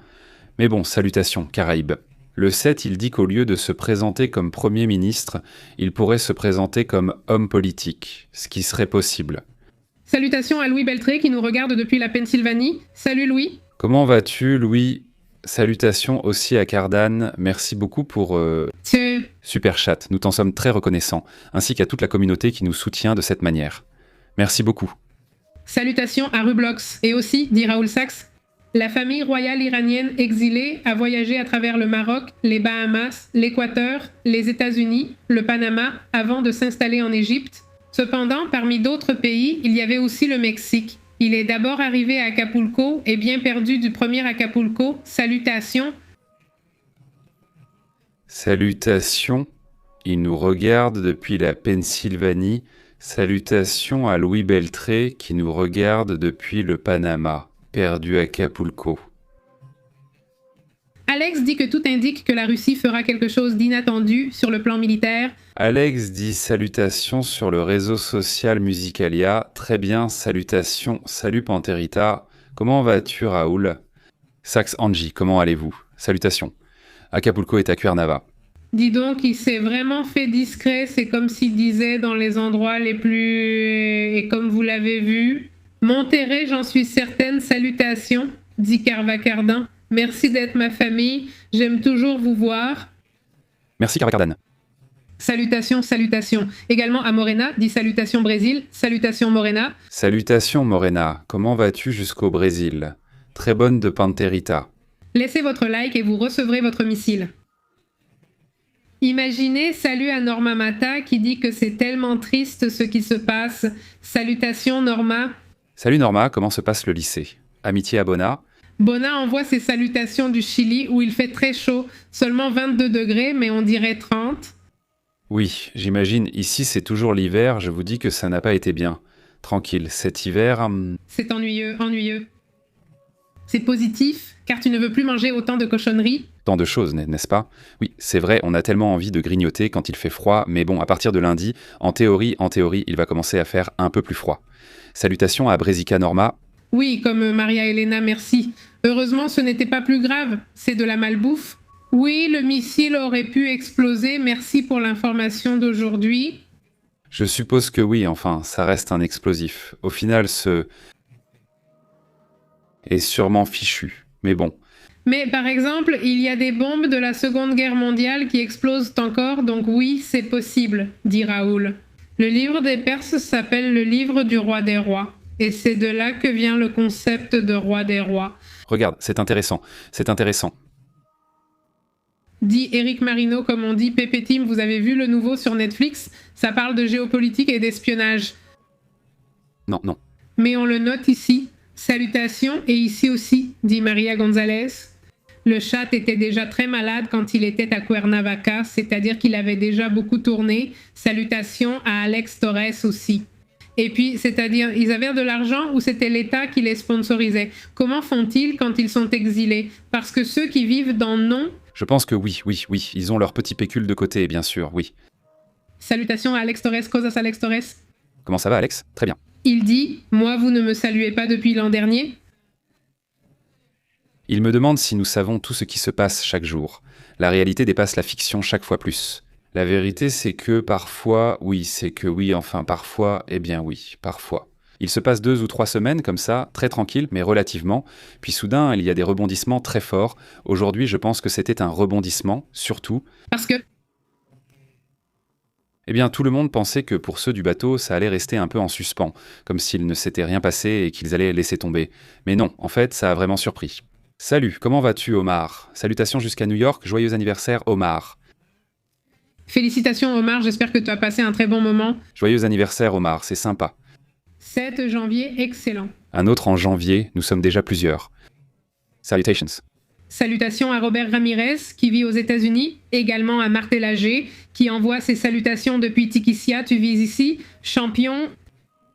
Mais bon, salutations, Caraïbes. Le 7, il dit qu'au lieu de se présenter comme Premier ministre, il pourrait se présenter comme homme politique, ce qui serait possible. Salutations à Louis Beltré qui nous regarde depuis la Pennsylvanie. Salut Louis. Comment vas-tu, Louis? Salutations aussi à Cardan. Merci beaucoup pour Super chat, nous t'en sommes très reconnaissants, ainsi qu'à toute la communauté qui nous soutient de cette manière. Merci beaucoup. Salutations à Rublox. Et aussi, dit Raoul Sachs, la famille royale iranienne exilée a voyagé à travers le Maroc, les Bahamas, l'Équateur, les États-Unis, le Panama, avant de s'installer en Égypte. Cependant, parmi d'autres pays, il y avait aussi le Mexique. Il est d'abord arrivé à Acapulco et bien perdu du premier Acapulco. Salutations. Salutations. Il nous regarde depuis la Pennsylvanie. Salutations à Louis Beltré qui nous regarde depuis le Panama, perdu à Acapulco. Alex dit que tout indique que la Russie fera quelque chose d'inattendu sur le plan militaire. Alex dit salutations sur le réseau social Musicalia. Très bien, salutations. Salut Pantherita. Comment vas-tu Raoul? Sax Angie, comment allez-vous? Salutations. Acapulco est à Cuernava. Dis donc, il s'est vraiment fait discret, c'est comme s'il disait dans les endroits les plus... Et comme vous l'avez vu, Monterrey, j'en suis certaine, salutations, dit Carvacardin. Merci d'être ma famille, j'aime toujours vous voir. Merci Carvacardan. Salutations, salutations. Également à Morena, dit salutations Brésil, salutations Morena. Salutations Morena, comment vas-tu jusqu'au Brésil? Très bonne de Pantherita. Laissez votre like et vous recevrez votre missile. Imaginez, salut à Norma Mata qui dit que c'est tellement triste ce qui se passe. Salutations Norma. Salut Norma, comment se passe le lycée? Amitié à Bona. Bona envoie ses salutations du Chili où il fait très chaud, seulement 22 degrés mais on dirait 30. Oui, j'imagine, ici c'est toujours l'hiver, je vous dis que ça n'a pas été bien. Tranquille, cet hiver... C'est ennuyeux, ennuyeux. C'est positif, car tu ne veux plus manger autant de cochonneries. Tant de choses, n'est-ce pas? Oui, c'est vrai, on a tellement envie de grignoter quand il fait froid, mais bon, à partir de lundi, en théorie, il va commencer à faire un peu plus froid. Salutations à Bresica Norma. Oui, comme Maria Elena, merci. Heureusement, ce n'était pas plus grave, c'est de la malbouffe. Oui, le missile aurait pu exploser, merci pour l'information d'aujourd'hui. Je suppose que oui, enfin, ça reste un explosif. Au final, ce... est sûrement fichu, mais bon... Mais par exemple, il y a des bombes de la Seconde Guerre mondiale qui explosent encore, donc oui, c'est possible, dit Raoul. Le livre des Perses s'appelle le livre du roi des rois, et c'est de là que vient le concept de roi des rois. Regarde, c'est intéressant, c'est intéressant. Dit Eric Marino, comme on dit, Pépé Tim, vous avez vu le nouveau sur Netflix? Ça parle de géopolitique et d'espionnage. Non, non. Mais on le note ici. Salutations, et ici aussi, dit Maria Gonzalez. Le chat était déjà très malade quand il était à Cuernavaca, c'est-à-dire qu'il avait déjà beaucoup tourné. Salutations à Alex Torres aussi. Et puis, c'est-à-dire, ils avaient de l'argent ou c'était l'État qui les sponsorisait? Comment font-ils quand ils sont exilés? Parce que ceux qui vivent dans non... Je pense que oui, ils ont leur petit pécule de côté, bien sûr, oui. Salutations à Alex Torres, Cosas Alex Torres. Comment ça va, Alex? Très bien. Il dit « Moi, vous ne me saluez pas depuis l'an dernier ?» Il me demande si nous savons tout ce qui se passe chaque jour. La réalité dépasse la fiction chaque fois plus. La vérité, c'est que parfois, parfois, eh bien oui, parfois. Il se passe 2 ou 3 semaines comme ça, très tranquille, mais relativement. Puis soudain, il y a des rebondissements très forts. Aujourd'hui, je pense que c'était un rebondissement, surtout. Parce que... Eh bien, tout le monde pensait que pour ceux du bateau, ça allait rester un peu en suspens, comme s'il ne s'était rien passé et qu'ils allaient laisser tomber. Mais non, en fait, ça a vraiment surpris. Salut, comment vas-tu, Omar? Salutations jusqu'à New York, joyeux anniversaire, Omar. Félicitations, Omar, j'espère que tu as passé un très bon moment. Joyeux anniversaire, Omar, c'est sympa. 7 janvier, excellent. Un autre en janvier, nous sommes déjà plusieurs. Salutations. Salutations à Robert Ramirez, qui vit aux États-Unis, également à Marthe Lager, qui envoie ses salutations depuis Tikisia, tu vis ici, champion.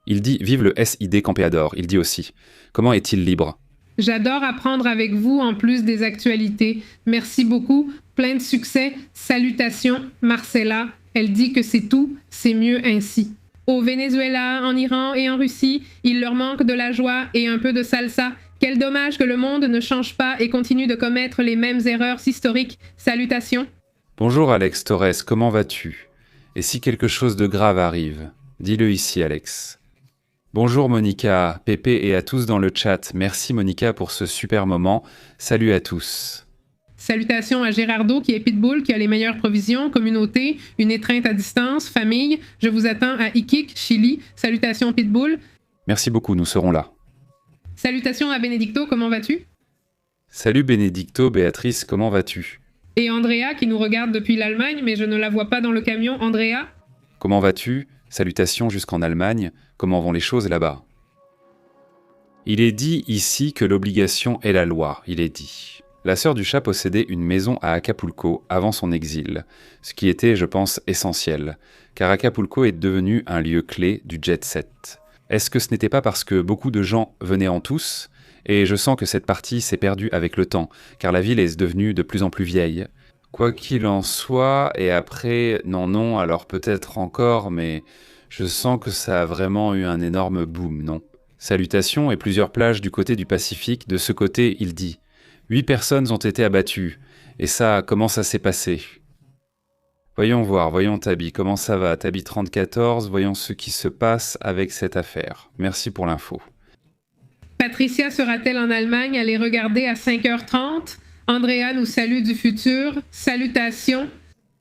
Il dit « Vive le SID Campéador », il dit aussi « Comment est-il libre ?» J'adore apprendre avec vous en plus des actualités. Merci beaucoup, plein de succès, salutations, Marcella. Elle dit que c'est tout, c'est mieux ainsi. Au Venezuela, en Iran et en Russie, il leur manque de la joie et un peu de salsa. Quel dommage que le monde ne change pas et continue de commettre les mêmes erreurs historiques. Salutations. Bonjour Alex Torres, comment vas-tu? Et si quelque chose de grave arrive? Dis-le ici, Alex. Bonjour Monica, Pépé et à tous dans le chat. Merci Monica pour ce super moment. Salut à tous. Salutations à Gérardo qui est Pitbull, qui a les meilleures provisions, communauté, une étreinte à distance, famille. Je vous attends à Iquique, Chili. Salutations Pitbull. Merci beaucoup, nous serons là. Salutations à Benedicto, comment vas-tu? Salut Benedicto, Béatrice, comment vas-tu? Et Andrea qui nous regarde depuis l'Allemagne, mais je ne la vois pas dans le camion. Andrea? Comment vas-tu? Salutations jusqu'en Allemagne, comment vont les choses là-bas? Il est dit ici que l'obligation est la loi, il est dit. La sœur du chat possédait une maison à Acapulco avant son exil, ce qui était, je pense, essentiel, car Acapulco est devenu un lieu clé du jet-set. Est-ce que ce n'était pas parce que beaucoup de gens venaient en tous? Et je sens que cette partie s'est perdue avec le temps, car la ville est devenue de plus en plus vieille. Quoi qu'il en soit, et après, non, alors peut-être encore, mais je sens que ça a vraiment eu un énorme boom, non? Salutations et plusieurs plages du côté du Pacifique, de ce côté, il dit. 8 personnes ont été abattues. Et ça, comment ça s'est passé? Voyons voir, voyons Tabi, comment ça va? Tabi 3014, voyons ce qui se passe avec cette affaire. Merci pour l'info. Patricia sera-t-elle en Allemagne? Allez regarder à 5h30. Andrea nous salue du futur. Salutations.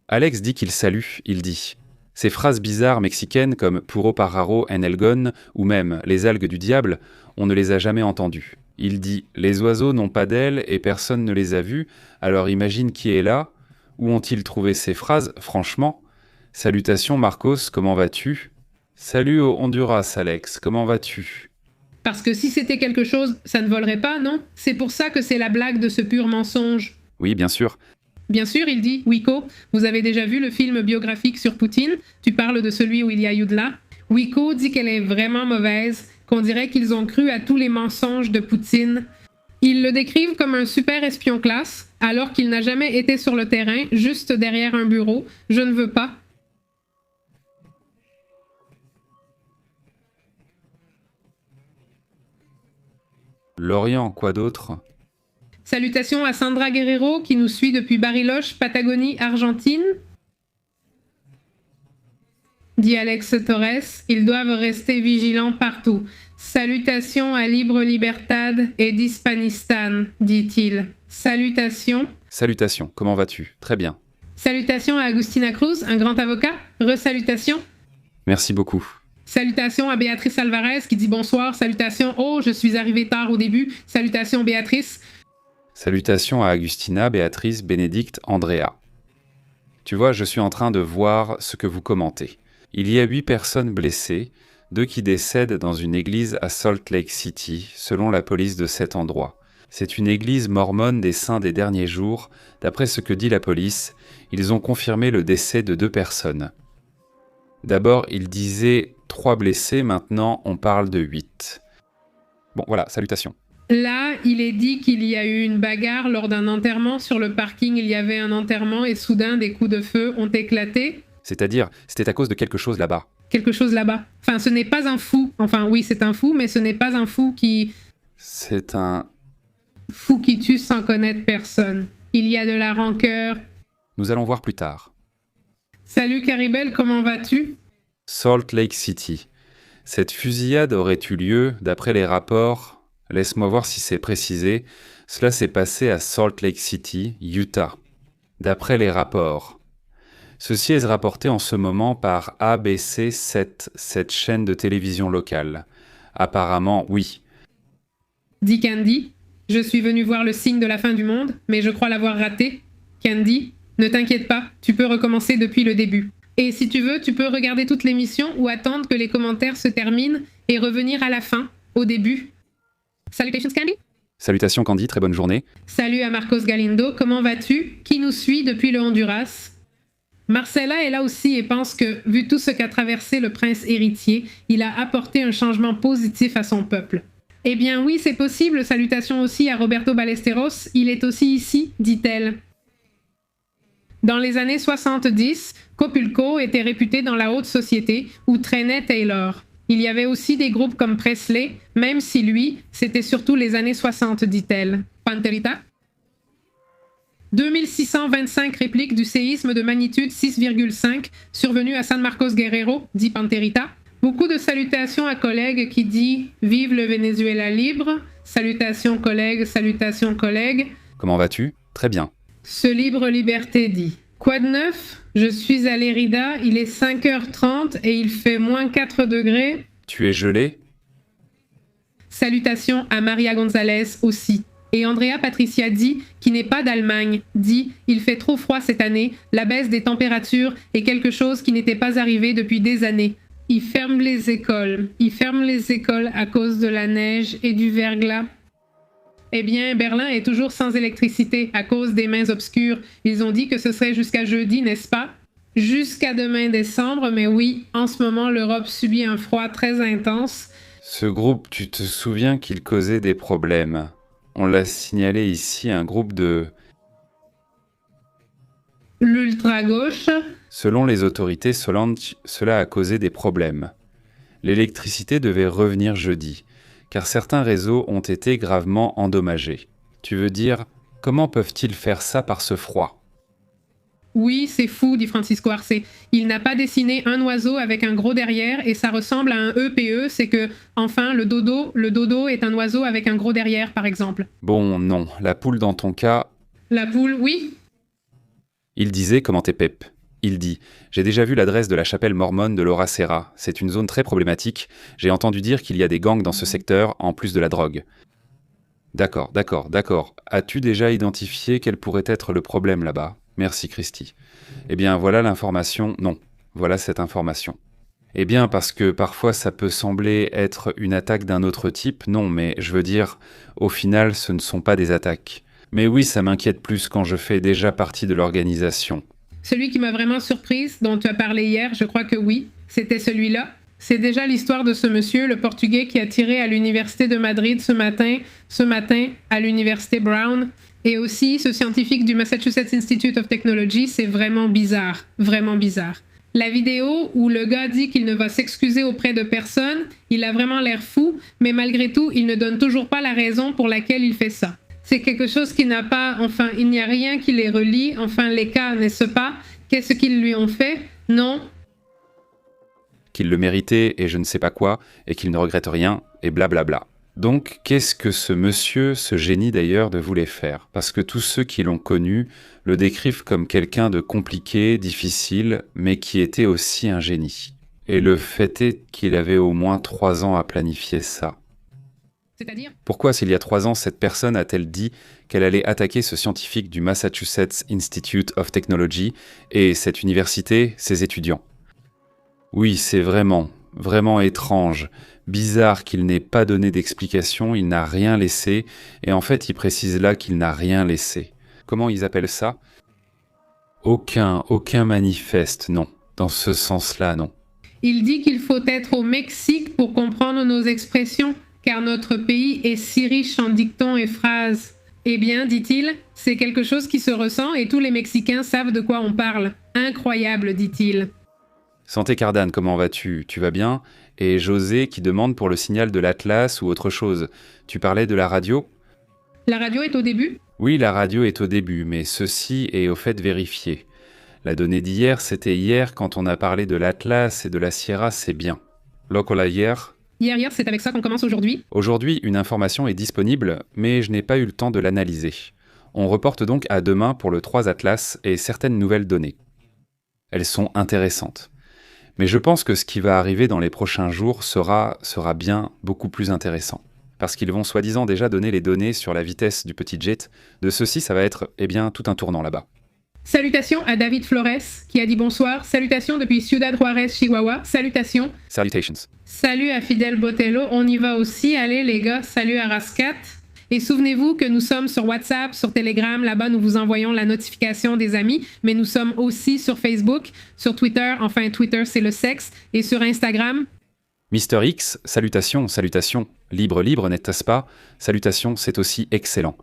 Alex dit qu'il salue, il dit. Ces phrases bizarres mexicaines comme puro parraro en elgon ou même les algues du diable, on ne les a jamais entendues. Il dit « Les oiseaux n'ont pas d'ailes et personne ne les a vus, alors imagine qui est là. Où ont-ils trouvé ces phrases, franchement? Salutations Marcos, comment vas-tu? Salut au Honduras, Alex, comment vas-tu? Parce que si c'était quelque chose, ça ne volerait pas, non? C'est pour ça que c'est la blague de ce pur mensonge. Oui, bien sûr. Bien sûr, il dit, Wiko, vous avez déjà vu le film biographique sur Poutine? Tu parles de celui où il y a Youdla? Wiko dit qu'elle est vraiment mauvaise, qu'on dirait qu'ils ont cru à tous les mensonges de Poutine. Ils le décrivent comme un super espion classe, alors qu'il n'a jamais été sur le terrain, juste derrière un bureau. Je ne veux pas. Lorient, quoi d'autre? Salutations à Sandra Guerrero qui nous suit depuis Bariloche, Patagonie, Argentine. Dit Alex Torres, ils doivent rester vigilants partout. Salutations à Libre Libertad et d'Hispanistan, dit-il. Salutations. Salutations, comment vas-tu? Très bien. Salutations à Agustina Cruz, un grand avocat. Resalutations. Merci beaucoup. Salutations à Béatrice Alvarez qui dit bonsoir. Salutations. Oh, je suis arrivée tard au début. Salutations Béatrice. Salutations à Agustina, Béatrice, Bénédicte, Andrea. Tu vois, je suis en train de voir ce que vous commentez. Il y a 8 personnes blessées, 2 qui décèdent dans une église à Salt Lake City, selon la police de cet endroit. C'est une église mormone des saints des derniers jours. D'après ce que dit la police, ils ont confirmé le décès de 2 personnes. D'abord, ils disaient 3 blessés, maintenant on parle de 8. Bon, voilà, salutations. Là, il est dit qu'il y a eu une bagarre lors d'un enterrement. Sur le parking, il y avait un enterrement et soudain, des coups de feu ont éclaté. C'est-à-dire, c'était à cause de quelque chose là-bas. Quelque chose là-bas. Enfin, ce n'est pas un fou. Enfin, oui, c'est un fou, mais ce n'est pas un fou qui... C'est un... Fou qui tue sans connaître personne. Il y a de la rancœur. Nous allons voir plus tard. Salut Caribel, comment vas-tu? Salt Lake City. Cette fusillade aurait eu lieu, d'après les rapports, laisse-moi voir si c'est précisé, cela s'est passé à Salt Lake City, Utah. D'après les rapports. Ceci est rapporté en ce moment par ABC7, cette chaîne de télévision locale. Apparemment, oui. Dit Candy, je suis venu voir le signe de la fin du monde, mais je crois l'avoir raté. Candy, ne t'inquiète pas, tu peux recommencer depuis le début. Et si tu veux, tu peux regarder toute l'émission ou attendre que les commentaires se terminent et revenir à la fin, au début. Salutations Candy. Salutations Candy, très bonne journée. Salut à Marcos Galindo, comment vas-tu? Qui nous suit depuis le Honduras? Marcella est là aussi et pense que, vu tout ce qu'a traversé le prince héritier, il a apporté un changement positif à son peuple. Eh bien oui, c'est possible, salutations aussi à Roberto Ballesteros, il est aussi ici, dit-elle. Dans les années 70, Copulco était réputé dans la haute société où traînait Taylor. Il y avait aussi des groupes comme Presley, même si lui, c'était surtout les années 60, dit-elle. Panterita? 2625 répliques du séisme de magnitude 6,5 survenu à San Marcos Guerrero, dit Panterita. Beaucoup de salutations à collègues qui dit « Vive le Venezuela libre ». Salutations collègues, salutations collègues. Comment vas-tu? Très bien. Ce libre liberté dit « Quoi de neuf? Je suis à Lérida, il est 5h30 et il fait moins 4 degrés. Tu es gelé? » Salutations à Maria Gonzalez aussi. Et Andrea Patricia dit, qui n'est pas d'Allemagne, dit « Il fait trop froid cette année, la baisse des températures est quelque chose qui n'était pas arrivé depuis des années. Ils ferment les écoles. Ils ferment les écoles à cause de la neige et du verglas. » Eh bien, Berlin est toujours sans électricité à cause des mains obscures. Ils ont dit que ce serait jusqu'à jeudi, n'est-ce pas? Jusqu'à demain décembre, mais oui, en ce moment, l'Europe subit un froid très intense. Ce groupe, tu te souviens qu'il causait des problèmes? On l'a signalé ici, un groupe de... L'ultra-gauche. Selon les autorités, cela a causé des problèmes. L'électricité devait revenir jeudi, car certains réseaux ont été gravement endommagés. Tu veux dire, comment peuvent-ils faire ça par ce froid? Oui, c'est fou, dit Francisco Arce. Il n'a pas dessiné un oiseau avec un gros derrière et ça ressemble à un EPE, c'est que, enfin, le dodo est un oiseau avec un gros derrière, par exemple. Bon, non, la poule dans ton cas... La poule, oui. Il disait, comment t'es Pep? Il dit « J'ai déjà vu l'adresse de la chapelle mormone de Laura Serra. C'est une zone très problématique. J'ai entendu dire qu'il y a des gangs dans ce secteur, en plus de la drogue. » D'accord. As-tu déjà identifié quel pourrait être le problème là-bas? Merci Christy. Eh bien, voilà l'information. Non, voilà cette information. Eh bien, parce que parfois ça peut sembler être une attaque d'un autre type. Non, mais je veux dire, au final, ce ne sont pas des attaques. Mais oui, ça m'inquiète plus quand je fais déjà partie de l'organisation. Celui qui m'a vraiment surprise, dont tu as parlé hier, je crois que oui, c'était celui-là. C'est déjà l'histoire de ce monsieur, le Portugais, qui a tiré à l'université de Madrid ce matin à l'université Brown. Et aussi, ce scientifique du Massachusetts Institute of Technology, c'est vraiment bizarre. La vidéo où le gars dit qu'il ne va s'excuser auprès de personne, il a vraiment l'air fou, mais malgré tout, il ne donne toujours pas la raison pour laquelle il fait ça. C'est quelque chose qui n'a pas, enfin, il n'y a rien qui les relie, enfin, les cas, n'est-ce pas? Qu'est-ce qu'ils lui ont fait? Non. Qu'il le méritait et je ne sais pas quoi, et qu'il ne regrette rien, et blablabla. Donc, qu'est-ce que ce monsieur, ce génie d'ailleurs, voulait faire? Parce que tous ceux qui l'ont connu le décrivent comme quelqu'un de compliqué, difficile, mais qui était aussi un génie. Et le fait est qu'il avait au moins 3 ans à planifier ça. C'est-à-dire? Pourquoi, s'il y a 3 ans, cette personne a-t-elle dit qu'elle allait attaquer ce scientifique du Massachusetts Institute of Technology et cette université, ses étudiants? Oui, c'est vraiment étrange, bizarre qu'il n'ait pas donné d'explication, il n'a rien laissé, et en fait, il précise là qu'il n'a rien laissé. Comment ils appellent ça? Aucun manifeste, non. Dans ce sens-là, non. Il dit qu'il faut être au Mexique pour comprendre nos expressions, car notre pays est si riche en dictons et phrases. Eh bien, dit-il, c'est quelque chose qui se ressent et tous les Mexicains savent de quoi on parle. Incroyable, dit-il. Santé Cardane, comment vas-tu? Tu vas bien? Et José qui demande pour le signal de l'Atlas ou autre chose. Tu parlais de la radio? La radio est au début? Oui, la radio est au début, mais ceci est au fait vérifié. La donnée d'hier, c'était hier quand on a parlé de l'Atlas et de la Sierra, c'est bien. Locola hier? Hier, c'est avec ça qu'on commence aujourd'hui? Aujourd'hui, une information est disponible, mais je n'ai pas eu le temps de l'analyser. On reporte donc à demain pour le 3 Atlas et certaines nouvelles données. Elles sont intéressantes. Mais je pense que ce qui va arriver dans les prochains jours sera bien beaucoup plus intéressant. Parce qu'ils vont soi-disant déjà donner les données sur la vitesse du petit jet. De ceci, ça va être, tout un tournant là-bas. Salutations à David Flores, qui a dit bonsoir. Salutations depuis Ciudad Juárez, Chihuahua. Salutations. Salutations. Salut à Fidel Botello. On y va aussi. Allez les gars, salut à Rascat. Et souvenez-vous que nous sommes sur WhatsApp, sur Telegram. Là-bas, nous vous envoyons la notification des amis. Mais nous sommes aussi sur Facebook, sur Twitter. Enfin, Twitter, c'est le sexe. Et sur Instagram. Mister X, salutations. Libre, n'est-ce pas? Salutations, c'est aussi excellent.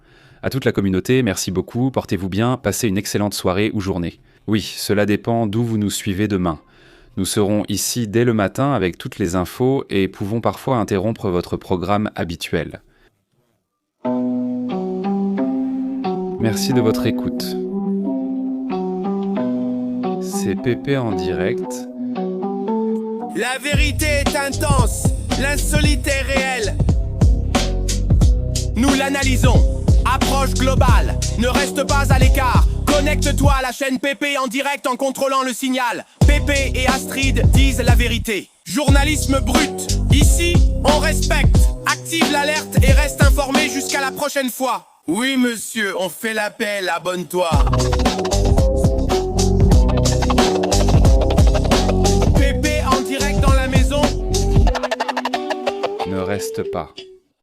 À toute la communauté, merci beaucoup, portez-vous bien, passez une excellente soirée ou journée. Oui, cela dépend d'où vous nous suivez demain. Nous serons ici dès le matin avec toutes les infos et pouvons parfois interrompre votre programme habituel. Merci de votre écoute. C'est Pépé en direct. La vérité est intense, l'insolite est réelle. Nous l'analysons. Après approche globale. Ne reste pas à l'écart. Connecte-toi à la chaîne PP en direct en contrôlant le signal. PP et Astrid disent la vérité. Journalisme brut. Ici, on respecte. Active l'alerte et reste informé jusqu'à la prochaine fois. Oui, monsieur, on fait l'appel. Abonne-toi. PP en direct dans la maison. Ne reste pas.